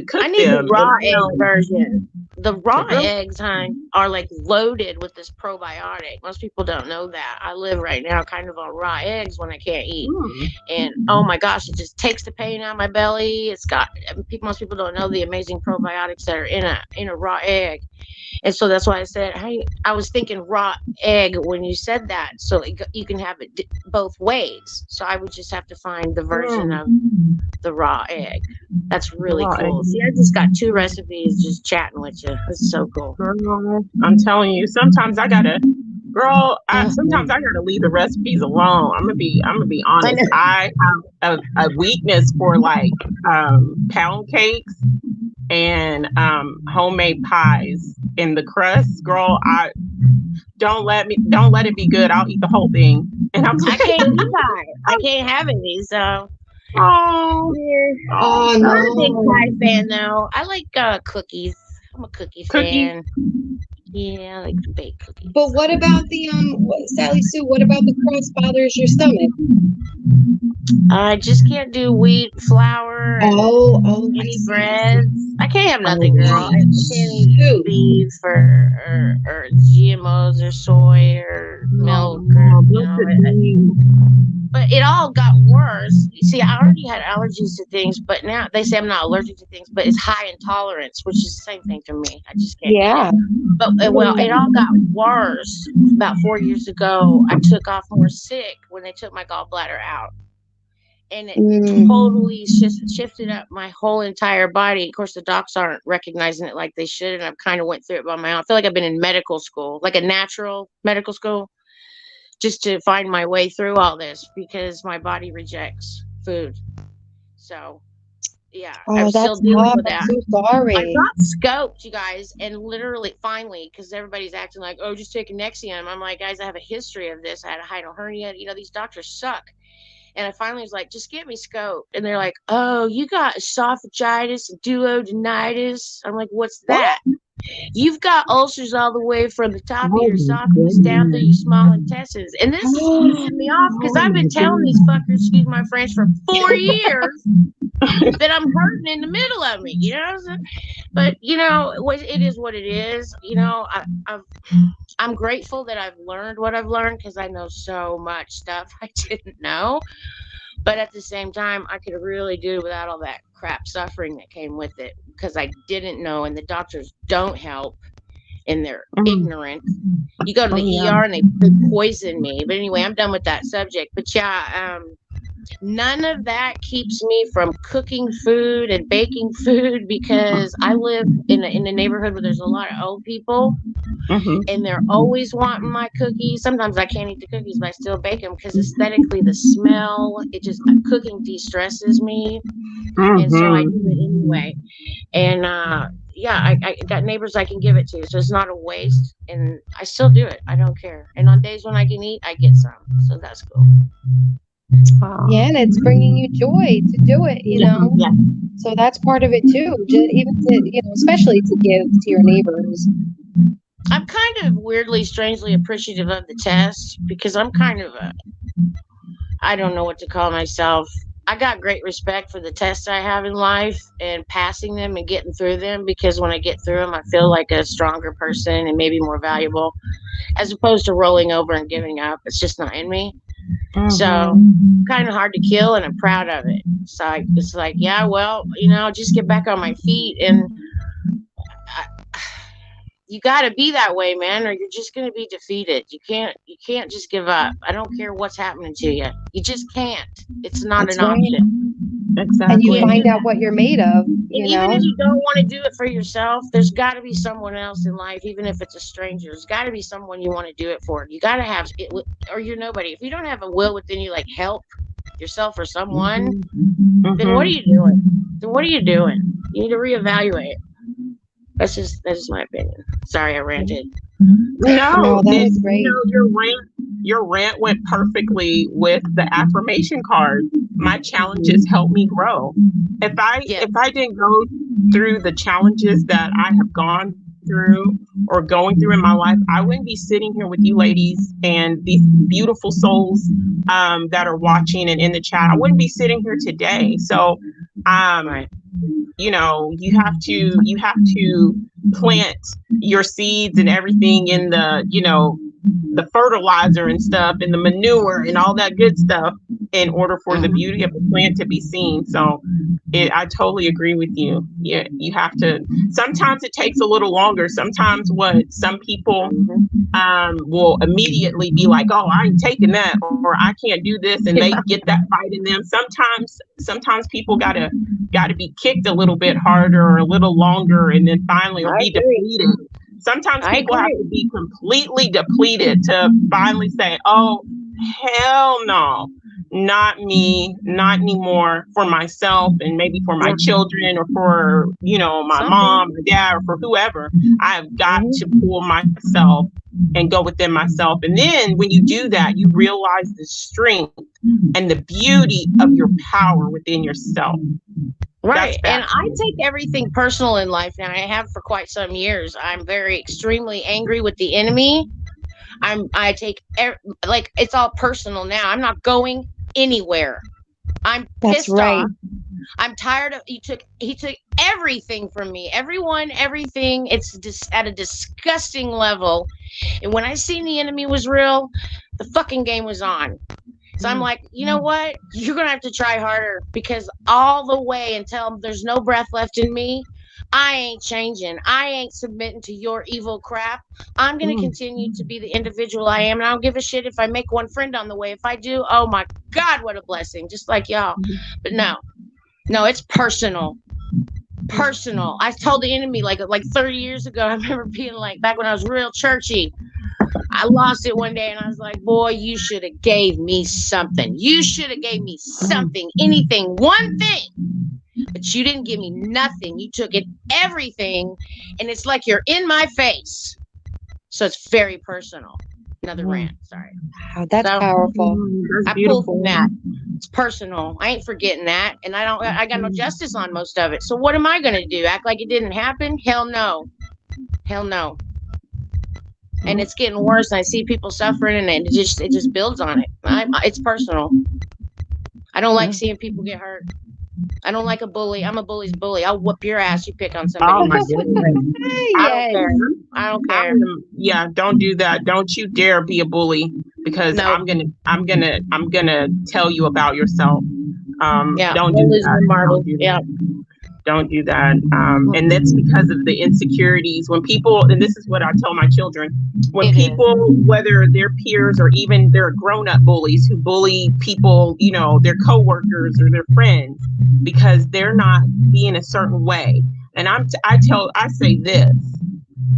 cook them. I need the raw egg version. The raw eggs, are loaded with this probiotic. Most people don't know that. I live right now kind of on raw eggs when I can't eat. And oh my gosh, it just takes the pain out of my belly. It's got most people don't know the amazing probiotics that are in a raw egg. And so that's why I said, I was thinking raw egg when you said that. So you can have it both ways. So I would just have to find the version of the raw egg. That's really cool. See, I just got 2 recipes just chatting with you. That's so cool. Girl, I'm telling you, sometimes I gotta leave the recipes alone. I'm gonna be honest. I have a weakness for pound cakes and homemade pies. In the crust, girl, don't let it be good. I'll eat the whole thing. And I can't eat pie. I can't have any. So no. I'm not a big pie fan though. I like cookies. I'm a cookie fan. Yeah, I like to bake cookies. But what about the Sallysue? What about the crust bothers your stomach? I just can't do wheat, flour, and Oh, I any see. breads. I can't have nothing, Oh, girl. I can't eat shoot. beef or GMOs or soy or milk or but it all got worse. You see, I already had allergies to things, but now they say I'm not allergic to things, but it's high intolerance, which is the same thing to me. I just can't eat Yeah. it. But well, it all got worse about 4 years ago. I took off more sick when they took my gallbladder out. And it totally shifted up my whole entire body. Of course, the docs aren't recognizing it like they should, and I've kind of went through it by my own. I feel like I've been in medical school, like a natural medical school, just to find my way through all this because my body rejects food. So, yeah, I'm still That's dealing tough. with I'm that. so I sorry. got scoped, you guys, and literally, finally, because everybody's acting like, oh, just take a Nexium. I'm like, guys, I have a history of this. I had a hiatal hernia. You know, these doctors suck. And I finally was like, just get me scoped. And they're like, oh, you got esophagitis and duodenitis. I'm like, what's that? You've got ulcers all the way from the top of your esophagus down to your small intestines. And this is pissing me off because I've been telling these fuckers, excuse my French, for 4 years that I'm hurting in the middle of me. You know what I'm saying? But, you know, it is what it is. You know, I'm grateful that I've learned what I've learned because I know so much stuff I didn't know. But at the same time, I could really do without all that crap suffering that came with it because I didn't know, and the doctors don't help, and they're ignorant. You go to the ER and they poison me. But anyway, I'm done with that subject. But yeah, none of that keeps me from cooking food and baking food because I live in a neighborhood where there's a lot of old people. And they're always wanting my cookies. Sometimes I can't eat the cookies, but I still bake them because aesthetically, the smell, cooking de-stresses me. And so I do it anyway. And yeah, I got neighbors I can give it to, so it's not a waste. And I still do it. I don't care. And on days when I can eat, I get some. So that's cool. Yeah, and it's bringing you joy to do it, you know. Yeah. So that's part of it too. Even to, you know, especially to give to your neighbors. I'm kind of weirdly, strangely appreciative of the test because I'm kind of I don't know what to call myself. I got great respect for the tests I have in life and passing them and getting through them because when I get through them, I feel like a stronger person and maybe more valuable as opposed to rolling over and giving up. It's just not in me. So kind of hard to kill, and I'm proud of it. So it's like, yeah, well, you know, just get back on my feet, and you got to be that way, man, or you're just going to be defeated. You can't just give up. I don't care what's happening to you. You just can't. It's not an option. Exactly. And you find out what you're made of, you know. Even if you don't want to do it for yourself, there's got to be someone else in life, even if it's a stranger. There's got to be someone you want to do it for. You got to have it, or you're nobody. If you don't have a will within you, like help yourself or someone, then what are you doing? You need to reevaluate. That's just my opinion. Sorry, I ranted. No, that was great. You know, your rant went perfectly with the affirmation card. My challenges help me grow. If I didn't go through the challenges that I have gone through or going through in my life, I wouldn't be sitting here with you ladies and these beautiful souls that are watching and in the chat. I wouldn't be sitting here today. So you know, you have to plant your seeds and everything in the, you know, the fertilizer and stuff and the manure and all that good stuff in order for the beauty of the plant to be seen. So I totally agree with you. Yeah, you have to. Sometimes it takes a little longer. Sometimes what some people will immediately be like, oh, I ain't taking that, or I can't do this, and they get that fight in them. Sometimes people gotta be kicked a little bit harder or a little longer, and then finally or be depleted. Sometimes people have to be completely depleted to finally say, oh, hell no, not me, not anymore, for myself and maybe for my children or for, you know, my mom or dad or for whoever. I've got to pull myself and go within myself. And then when you do that, you realize the strength and the beauty of your power within yourself. Right. And I take everything personal in life now. I have for quite some years. I'm very extremely angry with the enemy. I take like it's all personal now. I'm not going anywhere. I'm pissed off. I'm tired of he took everything from me. Everyone, everything. It's just at a disgusting level. And when I seen the enemy was real, the fucking game was on. So I'm like, you know what? You're going to have to try harder, because all the way until there's no breath left in me, I ain't changing. I ain't submitting to your evil crap. I'm going to continue to be the individual I am. And I don't give a shit if I make one friend on the way. If I do, oh my God, what a blessing. Just like y'all. But no, it's personal. Personal. I told the enemy like 30 years ago. I remember being like, back when I was real churchy, I lost it one day and I was like, boy, you should have gave me something. You should have gave me something, anything, one thing. But you didn't give me nothing. You took it everything. And it's like you're in my face. So it's very personal. Another rant. Sorry. Wow, that's powerful. That's beautiful. Pulled from that. It's personal. I ain't forgetting that. And I got no justice on most of it. So what am I going to do? Act like it didn't happen? Hell no. Hell no. And it's getting worse. I see people suffering, and it just builds on it. It's personal. I don't like seeing people get hurt. I don't like a bully. I'm a bully's bully. I'll whoop your ass. You pick on somebody. Oh my goodness. I don't care. Yeah, don't do that. Don't you dare be a bully, because I'm gonna tell you about yourself. Don't do that. Don't do that. And that's because of the insecurities. When people, and this is what I tell my children, when people, whether they're peers or even they're grown-up bullies who bully people, their coworkers or their friends, because they're not being a certain way. And I say this: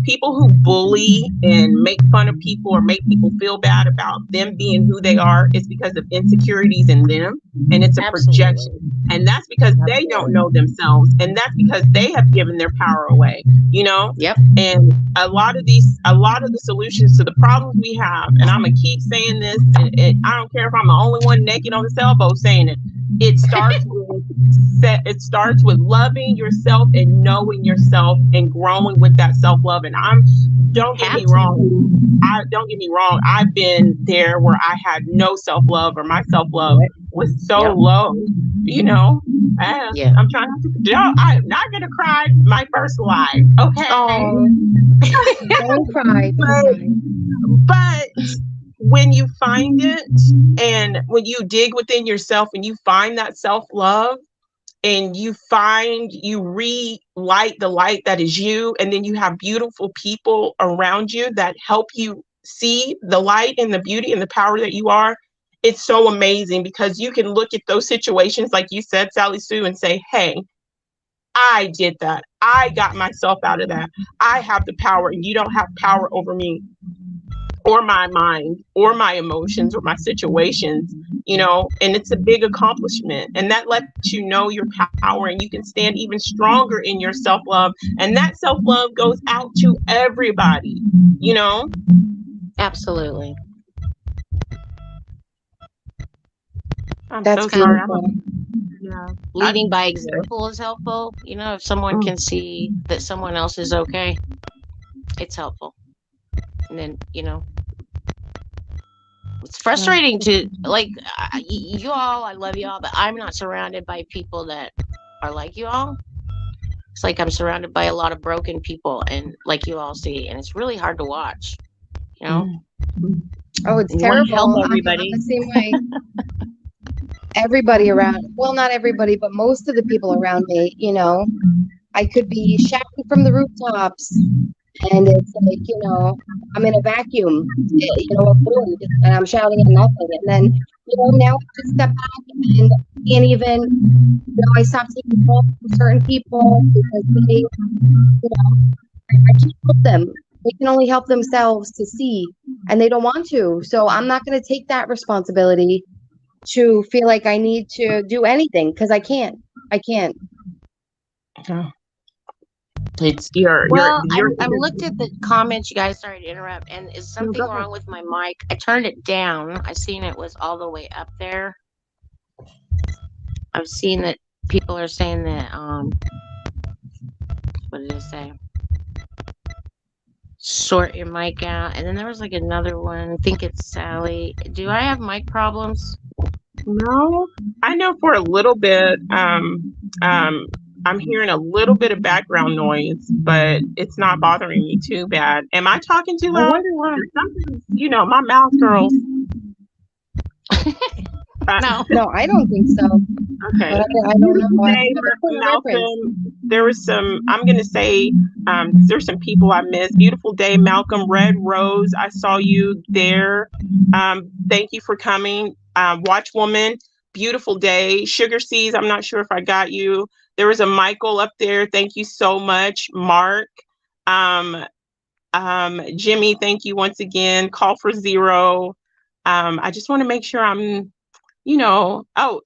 people who bully and make fun of people or make people feel bad about them being who they are, it's because of insecurities in them, and it's a projection. And that's because they don't know themselves, and that's because they have given their power away, Yep. And a lot of the solutions to the problems we have, and I'm gonna keep saying this, and I don't care if I'm the only one naked on the sailboat saying it. It starts with loving yourself and knowing yourself and growing with that self-love. And don't get me wrong. I've been there where I had no self-love, or my self-love was so low, I'm trying I'm not gonna cry my first live. Okay. Don't cry. But when you find it, and when you dig within yourself and you find that self-love, and you relight the light that is you, and then you have beautiful people around you that help you see the light and the beauty and the power that you are, it's so amazing, because you can look at those situations, like you said, Sallysue, and say, hey, I did that. I got myself out of that. I have the power, and you don't have power over me, or my mind, or my emotions, or my situations, and it's a big accomplishment. And that lets you know your power, and you can stand even stronger in your self-love. And that self-love goes out to everybody, Absolutely. That's beautiful. Leading by example is helpful. If someone can see that someone else is okay, it's helpful. And then, it's frustrating to, like, you all, I love you all, but I'm not surrounded by people that are like you all. It's like I'm surrounded by a lot of broken people, and like you all see, and it's really hard to watch, Oh, it's terrible. Help everybody. I'm the same way. Everybody around, well, not everybody, but most of the people around me, I could be shouting from the rooftops, and it's like, I'm in a vacuum, a void, and I'm shouting at nothing. And then, now I just step back and can't even, I stop taking calls from certain people, because they, I can't help them. They can only help themselves to see, and they don't want to. So I'm not going to take that responsibility to feel like I need to do anything, because I can't. Oh. I looked at the comments, you guys. Sorry to interrupt. And is something wrong with my mic? I turned it down. I seen it was all the way up there. I've seen that People are saying that, what did it say? Sort your mic out. And then there was like another one. I think it's Sally. Do I have mic problems? No, I know for a little bit, I'm hearing a little bit of background noise, but it's not bothering me too bad. Am I talking too I loud? wonder why. There's something, my mouth, girls. No. No, I don't think so. Okay. But I don't know. I Today, have a point of reference. Malcolm, there was some, I'm going to say, there's some people I missed. Beautiful day, Malcolm. Red Rose, I saw you there. Thank you for coming. Watch Woman, beautiful day. Sugar Seas, I'm not sure if I got you. There was a Michael up there. Thank you so much. Mark. Jimmy, thank you once again. Call for Zero. I just want to make sure I'm,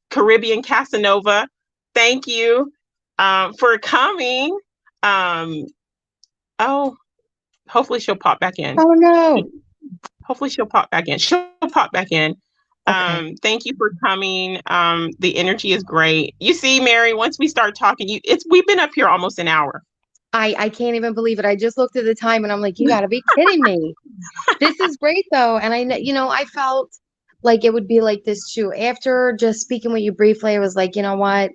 Caribbean Casanova, thank you for coming. Hopefully she'll pop back in. Oh no. Hopefully she'll pop back in. She'll pop back in. Okay. Thank you for coming. The energy is great. You see, Mary, once we start talking, we've been up here almost an hour. I can't even believe it. I just looked at the time and I'm like, you gotta be kidding me. This is great though. And I felt like it would be like this too. After just speaking with you briefly, I was like, you know what?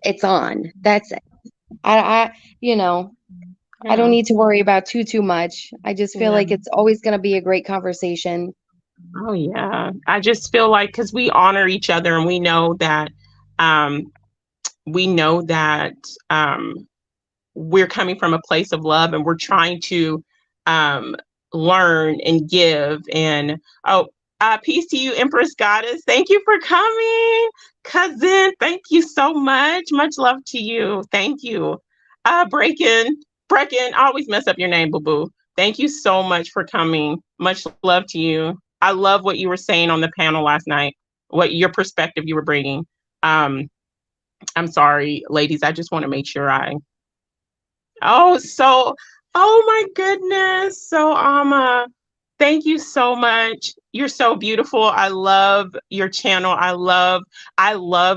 It's on. That's it. I I don't need to worry about too much. I just feel like it's always going to be a great conversation. Oh yeah. I just feel like because we honor each other and we know that we're coming from a place of love and we're trying to learn and give. And peace to you, Empress Goddess. Thank you for coming, cousin. Thank you so much. Much love to you. Thank you. Brecken, I always mess up your name, boo boo. Thank you so much for coming. Much love to you. I love what you were saying on the panel last night. What your perspective you were bringing. I'm sorry, ladies. I just want to make sure oh my goodness. So thank you so much. You're so beautiful. I love your channel. I love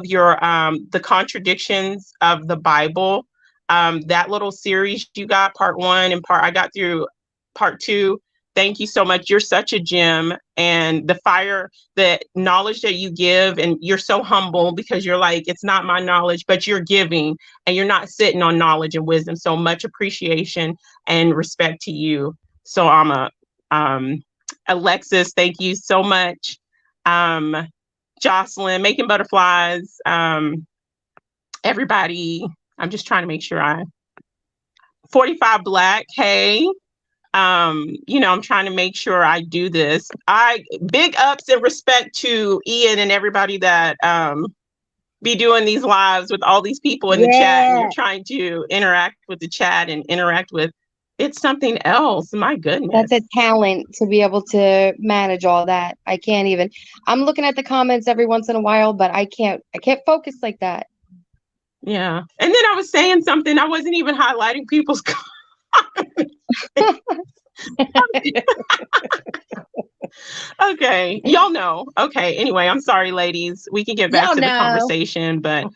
your the contradictions of the Bible. That little series you got, part 1 and I got through part 2. Thank you so much. You're such a gem, and the knowledge that you give, and you're so humble because you're like, it's not my knowledge, but you're giving and you're not sitting on knowledge and wisdom. So much appreciation and respect to you. So Alexis, thank you so much. Jocelyn, Making Butterflies. Everybody, I'm just trying to make sure 45 Black, hey. I'm trying to make sure I do this. Big ups and respect to Ian and everybody that be doing these lives with all these people in the chat, and you're trying to interact with the chat and interact with it's something else. My goodness. That's a talent to be able to manage all that. I can't even. I'm looking at the comments every once in a while, but I can't focus like that. Yeah. And then I was saying something. I wasn't even highlighting people's comments. Okay, y'all know. Okay, anyway, I'm sorry, ladies. We can get back to the conversation, but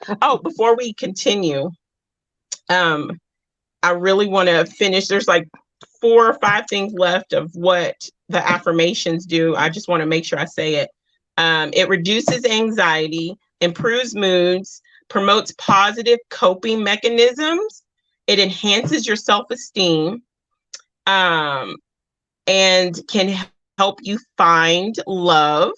before we continue, I really want to finish. There's like 4 or 5 things left of what the affirmations do. I just want to make sure I say it. It reduces anxiety, improves moods, promotes positive coping mechanisms. It enhances your self-esteem, and can help you find love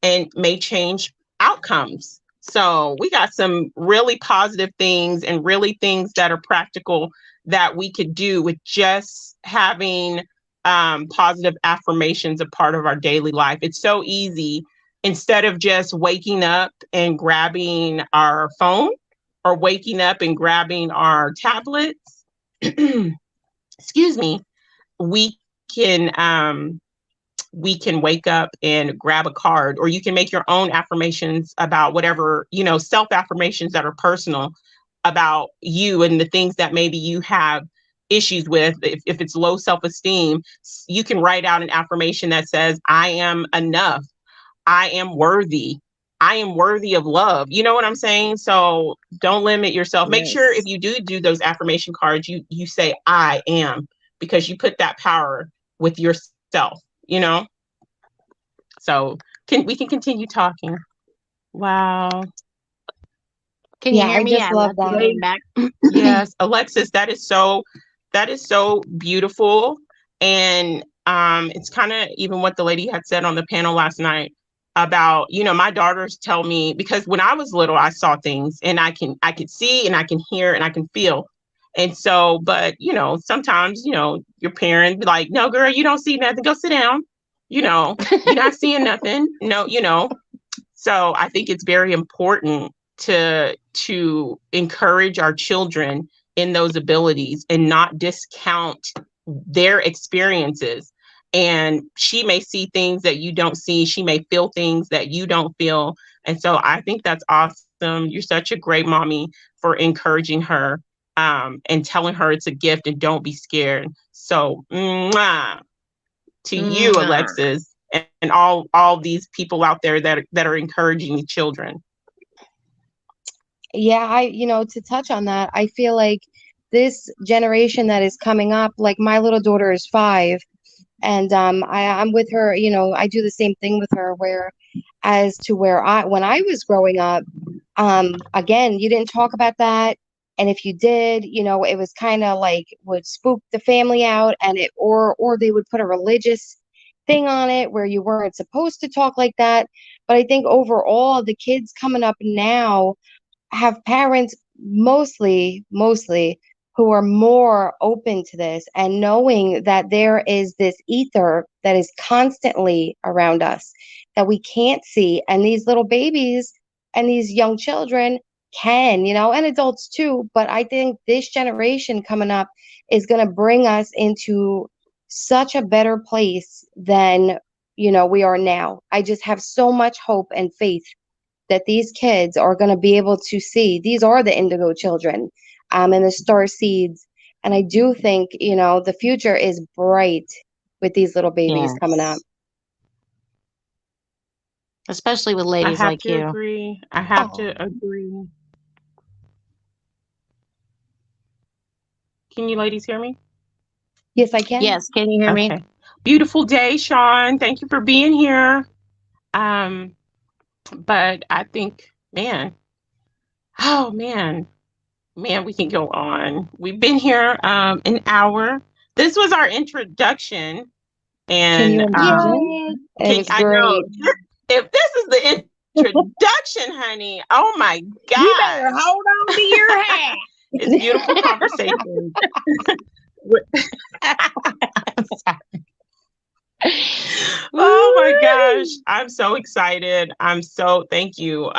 and may change outcomes. So we got some really positive things and really things that are practical that we could do with just having positive affirmations a part of our daily life. It's so easy. Instead of just waking up and grabbing our phone or waking up and grabbing our tablets, excuse me, we can wake up and grab a card, or you can make your own affirmations about whatever, self affirmations that are personal about you and the things that maybe you have issues with. If it's low self-esteem, you can write out an affirmation that says, I am enough. I am worthy. I am worthy of love. You know what I'm saying? So don't limit yourself. Make sure if Yes. you do those affirmation cards, you say I am, because you put that power with yourself, you know? So we can continue talking. Wow. Can you Yeah, hear I me? just I love left you that. getting back. Yes, Alexis, that is so beautiful. And it's kind of even what the lady had said on the panel last night about, my daughters tell me, because when I was little, I saw things, and I could see, and I can hear, and I can feel. And so, but sometimes, your parents be like, no, girl, you don't see nothing. Go sit down. You're not seeing nothing. No, So I think it's very important to encourage our children in those abilities and not discount their experiences. And she may see things that you don't see. She may feel things that you don't feel. And so I think that's awesome. You're such a great mommy for encouraging her, and telling her it's a gift and don't be scared. So, mwah, to you, Alexis, and all these people out there that are encouraging children. Yeah, to touch on that, I feel like this generation that is coming up, like my little daughter is 5, and I'm with her, I do the same thing with her, where as to where when I was growing up, again, you didn't talk about that. And if you did, it was kind of like would spook the family out, and or they would put a religious thing on it where you weren't supposed to talk like that. But I think overall, the kids coming up now have parents mostly who are more open to this, and knowing that there is this ether that is constantly around us that we can't see, and these little babies and these young children can, and adults too. But I think this generation coming up is going to bring us into such a better place than we are now. I just have so much hope and faith that these kids are going to be able to see these are the indigo children, and the star seeds. And I do think, the future is bright with these little babies coming up. Yes. Especially with I ladies have like to you. agree. I have Oh, to agree. Can you ladies hear me? yes, I can. Yes, can you hear me? Okay. Beautiful day, Sean. Thank you for being here. Um, but I think, man, oh man, we can go on. We've been here an hour. This was our introduction, Can and you imagine? Yay! It was I know, great. if this is the introduction, honey, oh my You better gosh, hold on to your hat. it's beautiful conversation. Oh my gosh, I'm so excited. Thank you.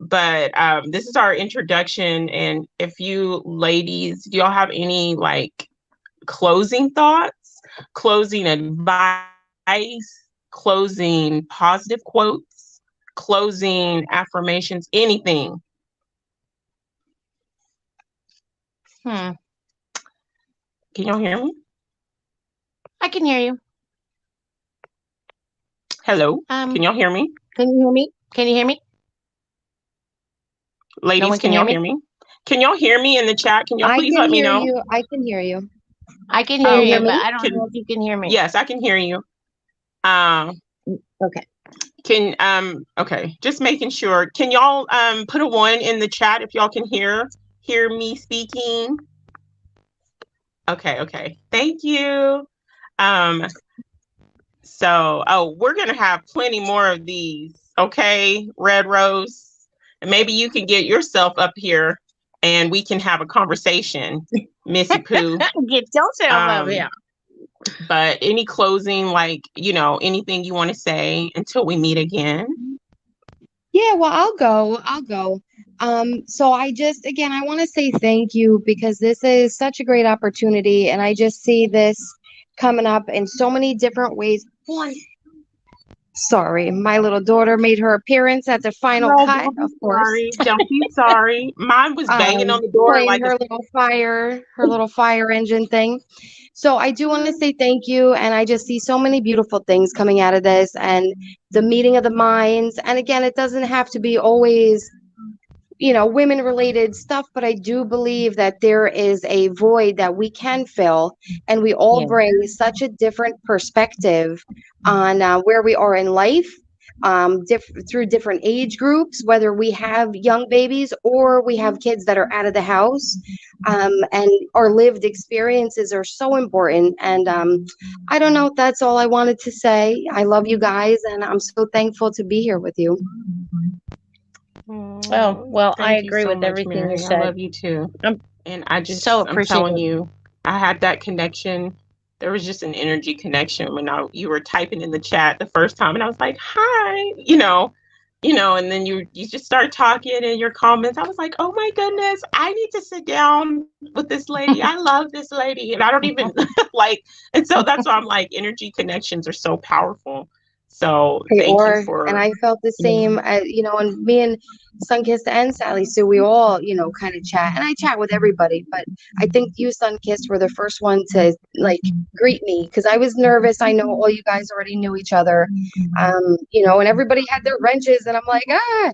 But this is our introduction, and if you ladies, do y'all have any like closing thoughts, closing advice, closing positive quotes, closing affirmations, anything? Hmm. Can y'all hear me? I can hear you. Hello, can y'all hear me? Can you hear me? Can you hear me? No Ladies, one can can hear y'all me? hear me? Can y'all hear me in the chat? Can y'all I please can let me hear know? you. I can hear you. I can Can hear you hear you, but me? I don't know if you can hear me. Yes, I can hear you. Um, Okay. Okay, just making sure. Can y'all put a 1 in the chat if y'all can hear me speaking? Okay. Thank you. Um, we're gonna have plenty more of these, okay, Red Rose. And maybe you can get yourself up here and we can have a conversation, Missy Pooh. Get yourself up here. But any closing, like, anything you want to say until we meet again? Yeah, well, I'll go. So again, I want to say thank you, because this is such a great opportunity, and I just see this coming up in so many different ways. One, Sorry, my little daughter made her appearance at the final No, cut, don't be of course. sorry. Don't be sorry. Mine was banging on the door Playing like a her little fire engine thing. So I do want to say thank you, and I just see so many beautiful things coming out of this, and the meeting of the minds. And again, it doesn't have to be always, women related stuff, but I do believe that there is a void that we can fill, and we all Yeah. bring such a different perspective on where we are in life, through different age groups, whether we have young babies or we have kids that are out of the house. And our lived experiences are so important. And I don't know, that's all I wanted to say. I love you guys, and I'm so thankful to be here with you. Oh, well, I Thank you agree so with much, everything you Mary. I said. love you too. I'm And so I'm telling appreciative. you, I had that connection. There was just an energy connection when you were typing in the chat the first time, and I was like, "Hi," and then you just start talking and your comments. I was like, "Oh my goodness, I need to sit down with this lady. I love this lady," and I don't even like. And so that's why I'm like, energy connections are so powerful. So They thank you are, and for I felt the same. And me and SunKissed and Sallysue, we all, kind of chat, and I chat with everybody. But I think you, SunKissed, were the first one to like greet me because I was nervous. I know all you guys already knew each other, and everybody had their wrenches, and I'm like, I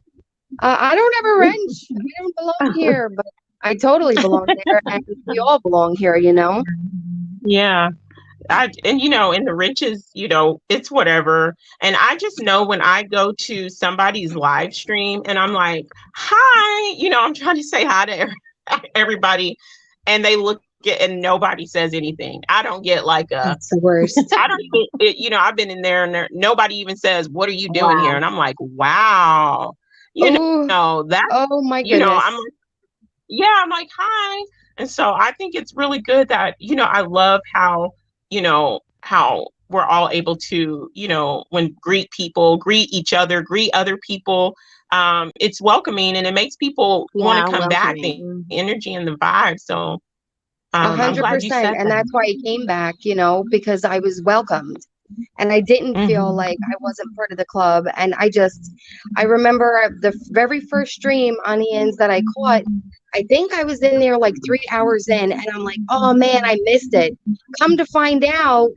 don't have a wrench. I don't belong here, but I totally belong there, and we all belong here. yeah. And the riches, it's whatever. And I just know when I go to somebody's live stream and I'm like, hi, I'm trying to say hi to everybody, and they look and nobody says anything. I don't get like That's the worst. I don't even, I've been in there and nobody even says, what are you doing here? Wow. And I'm like, wow, that, Oh my I'm goodness. like, yeah, I'm like, hi. And so I think it's really good that, I love how we're all able to, when greet people, greet each other, greet other people. It's welcoming and it makes people want to Yeah, come back, the welcoming. energy and the vibe. So A I'm hundred glad you percent. said And that. that's why I came back, because I was welcomed and I didn't feel Mhm. like I wasn't part of the club. And I remember the very first stream on Ian's that I caught. I think I was in there like 3 hours in, and I'm like, oh man, I missed it. Come to find out,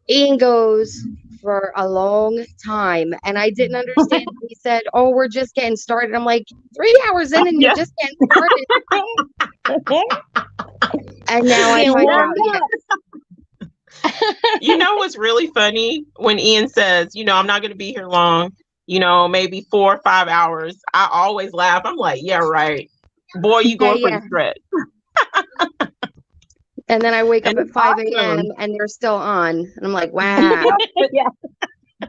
Ian goes for a long time. And I didn't understand. He said, oh, we're just getting started. I'm like, 3 hours in and you're Yeah. just getting started. And now I Getting find out, warmed yeah. What's really funny when Ian says, I'm not going to be here long, maybe 4 or 5 hours. I always laugh. I'm like, yeah, right. Boy, you going for the stretch. And then I wake up And at it's 5 a.m. awesome. and they're still on. And I'm like, wow. Yeah.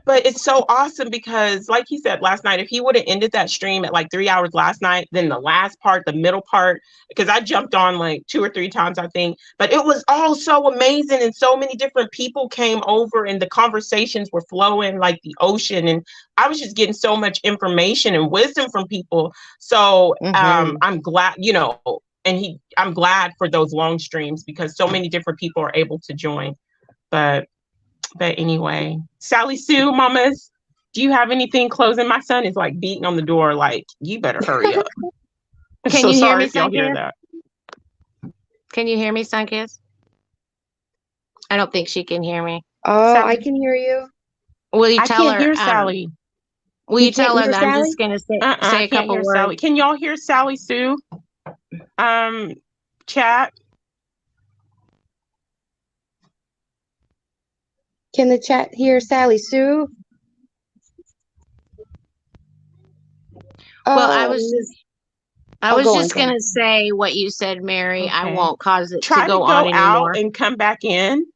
But it's so awesome because, like he said last night, if he would have ended that stream at like 3 hours last night, then the last part, the middle part, because I jumped on like 2 or 3 times, I think, but it was all so amazing. And so many different people came over and the conversations were flowing like the ocean. And I was just getting so much information and wisdom from people. So I'm glad, I'm glad for those long streams because so many different people are able to join. But anyway, Sallysue, mamas, do you have anything closing? My son is like beating on the door, like, you better hurry up. Can So you hear sorry me, if y'all hear SunKissed? that. Can you hear me, SunKissed? I don't think she can hear me. Oh, Sally, I can hear you. Will you I tell can't her? hear Sally. Will You you can't tell her hear that I'm Sally? just gonna I say a can't couple hear words? Sally. Can y'all hear Sallysue? Chat. Can the chat hear Sallysue? Well, I Oh, was go on, just go on. gonna say what you said, Mary. I Okay. won't cause it to Try to go go on out anymore. and come back in.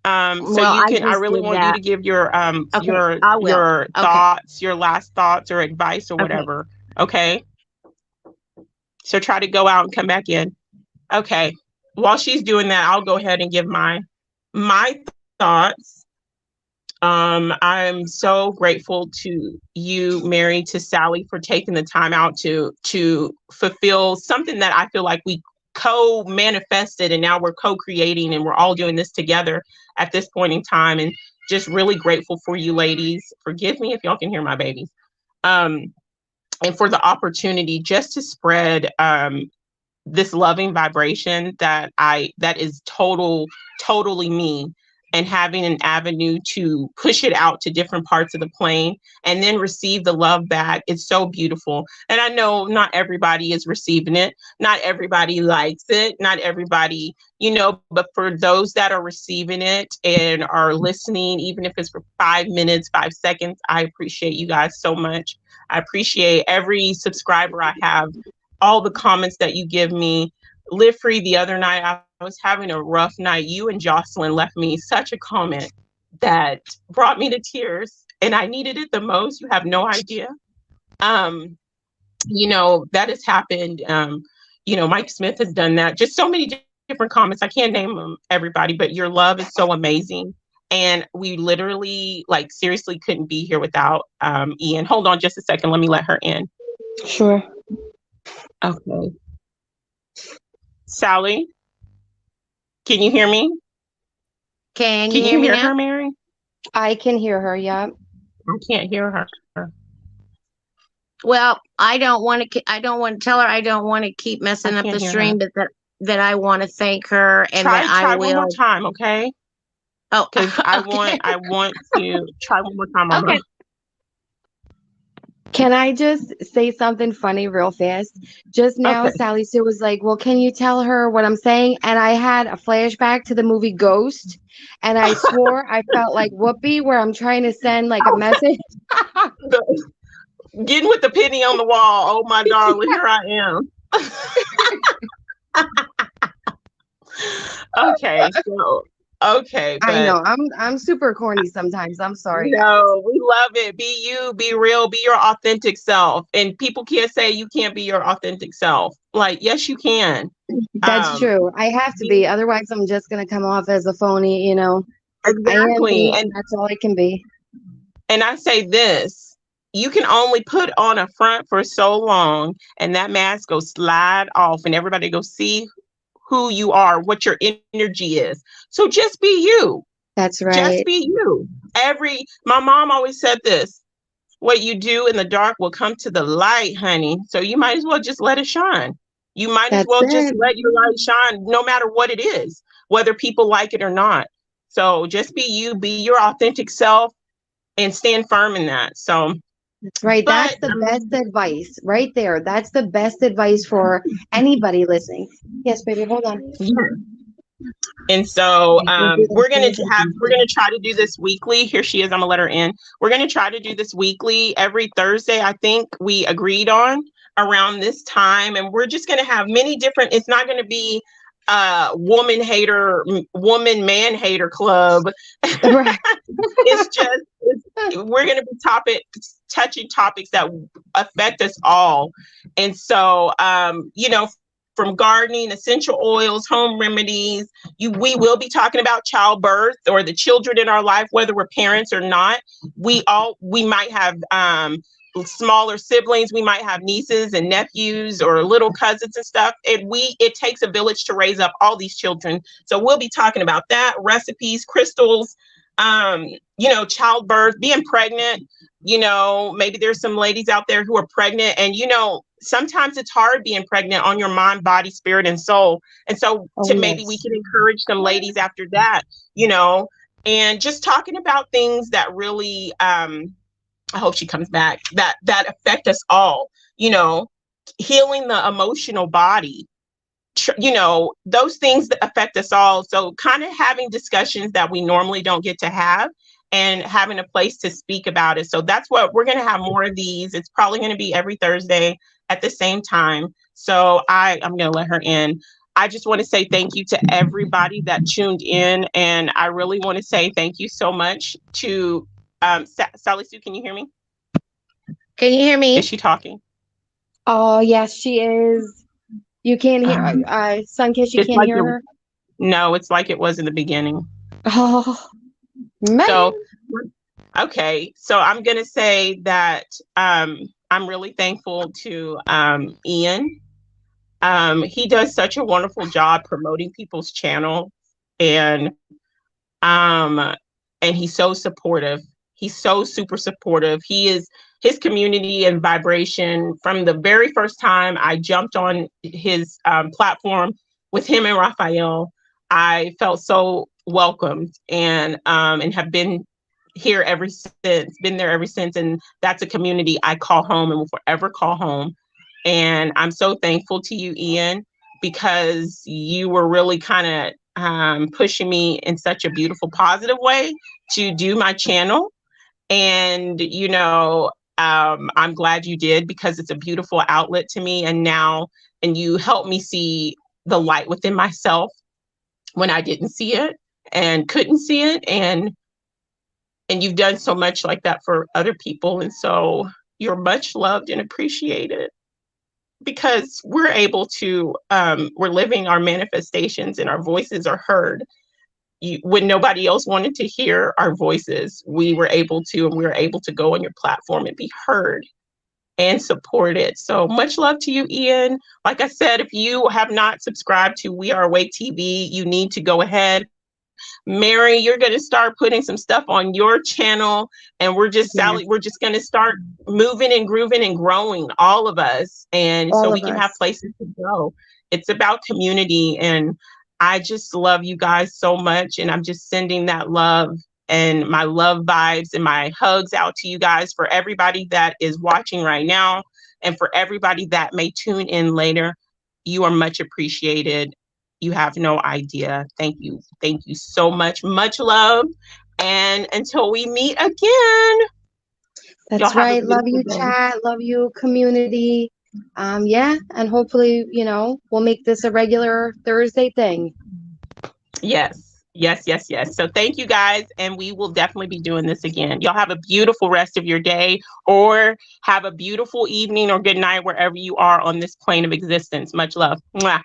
So Well, you I can. I just really did want you that. to give your Okay, I will. Okay, thoughts, your last thoughts or advice or okay. whatever. Okay. So try to go out and come back in. Okay. While she's doing that, I'll go ahead and give my thoughts. I'm so grateful to you, Mary, to Sally for taking the time out to fulfill something that I feel like we co-manifested and now we're co-creating and we're all doing this together at this point in time. And just really grateful for you ladies. Forgive me if y'all can hear my babies. And for the opportunity just to spread this loving vibration that is totally me, and having an avenue to push it out to different parts of the plane and then receive the love back. It's so beautiful. And I know not everybody is receiving it. Not everybody likes it. Not everybody, but for those that are receiving it and are listening, even if it's for 5 minutes, 5 seconds, I appreciate you guys so much. I appreciate every subscriber I have, all the comments that you give me. Live Free, the other night, I was having a rough night. You and Jocelyn left me such a comment that brought me to tears, and I needed it the most. You have no idea. That has happened. Mike Smith has done that. Just so many different comments. I can't name them, everybody, but your love is so amazing. And we literally, seriously couldn't be here without Ian. Hold on just a second. Let me let her in. Sure. Okay. Sally, can you hear me? Can you hear me now? Her, Mary? I can hear her. Yeah. I can't hear her. Well, I don't want to tell her I don't want to keep messing up the stream, but that I want to thank her, and try one more time, okay? Oh, because I want to try one more time. Okay. Can I just say something funny real fast? Just now, Okay. Sallysue was like, well, can you tell her what I'm saying? And I had a flashback to the movie Ghost. And I swore I felt like Whoopi, where I'm trying to send a message. Getting with the penny on the wall. Oh, my darling, here I am. Okay, so... Okay, but I know I'm super corny sometimes. I'm sorry. No, we love it. Be you, be real, be your authentic self. And people can't say you can't be your authentic self. Yes, you can. That's true. I have to be. Otherwise, I'm just gonna come off as a phony. Exactly, and that's all I can be. And I say this: you can only put on a front for so long, and that mask goes slide off, and everybody go see who you are, what your energy is. So just be you. That's right. Just be you. My mom always said this: what you do in the dark will come to the light, honey. So you might as well just let it shine. You might as well just let your light shine, no matter what it is, whether people like it or not. So just be you, be your authentic self, and stand firm in that. So that's right. That's the best advice right there. That's the best advice for anybody listening. Yes, baby, hold on. And so we're gonna try to do this weekly. Here she is. I'm gonna let her in. We're gonna try to do this weekly every Thursday. I think we agreed on around this time, and we're just gonna have many different. It's not gonna be woman man hater club. Right. We're going to be touching topics that affect us all. And so, from gardening, essential oils, home remedies, we will be talking about childbirth or the children in our life, whether we're parents or not. We might have smaller siblings, we might have nieces and nephews or little cousins and stuff. It takes a village to raise up all these children. So we'll be talking about that, recipes, crystals, childbirth, being pregnant. Maybe there's some ladies out there who are pregnant, and sometimes it's hard being pregnant on your mind, body, spirit, and soul. And so maybe we can encourage some ladies after that, and just talking about things that really I hope she comes back, that affect us all, healing the emotional body, those things that affect us all. So kind of having discussions that we normally don't get to have and having a place to speak about it. So that's what we're going to have more of these. It's probably going to be every Thursday at the same time. So I'm going to let her in. I just want to say thank you to everybody that tuned in. And I really want to say thank you so much to Sallysue, can you hear me? Can you hear me? Is she talking? Oh, yes, she is. You can't hear SunKissed, you can't hear her? No, it's like it was in the beginning. Oh, man. So, okay. So I'm going to say that I'm really thankful to Ian. He does such a wonderful job promoting people's channel. And and he's so supportive. He's so super supportive. His community and vibration from the very first time I jumped on his platform with him and Raphael. I felt so welcomed, and have been here ever since, been there ever since. And that's a community I call home and will forever call home. And I'm so thankful to you, Ian, because you were really kind of pushing me in such a beautiful, positive way to do my channel. And, I'm glad you did, because it's a beautiful outlet to me. And you helped me see the light within myself when I didn't see it and couldn't see it. And you've done so much like that for other people. And so you're much loved and appreciated, because we're able to, we're living our manifestations and our voices are heard. When nobody else wanted to hear our voices, we were able to, and we were able to go on your platform and be heard and supported. So much love to you, Ian. Like I said, if you have not subscribed to We Are Awake TV, you need to go ahead. Mary, you're going to start putting some stuff on your channel, and we're just we're just going to start moving and grooving and growing, all of us, and so we can have places to go. It's about community, and I just love you guys so much, and I'm just sending that love and my love vibes and my hugs out to you guys, for everybody that is watching right now, and for everybody that may tune in later. You are much appreciated. You have no idea. Thank you. Thank you so much. Much love. And until we meet again. That's right. Love you, chat. Love you, community. Yeah. And hopefully, we'll make this a regular Thursday thing. Yes. Yes, yes, yes. So thank you guys. And we will definitely be doing this again. Y'all have a beautiful rest of your day, or have a beautiful evening or good night, wherever you are on this plane of existence. Much love. Mwah.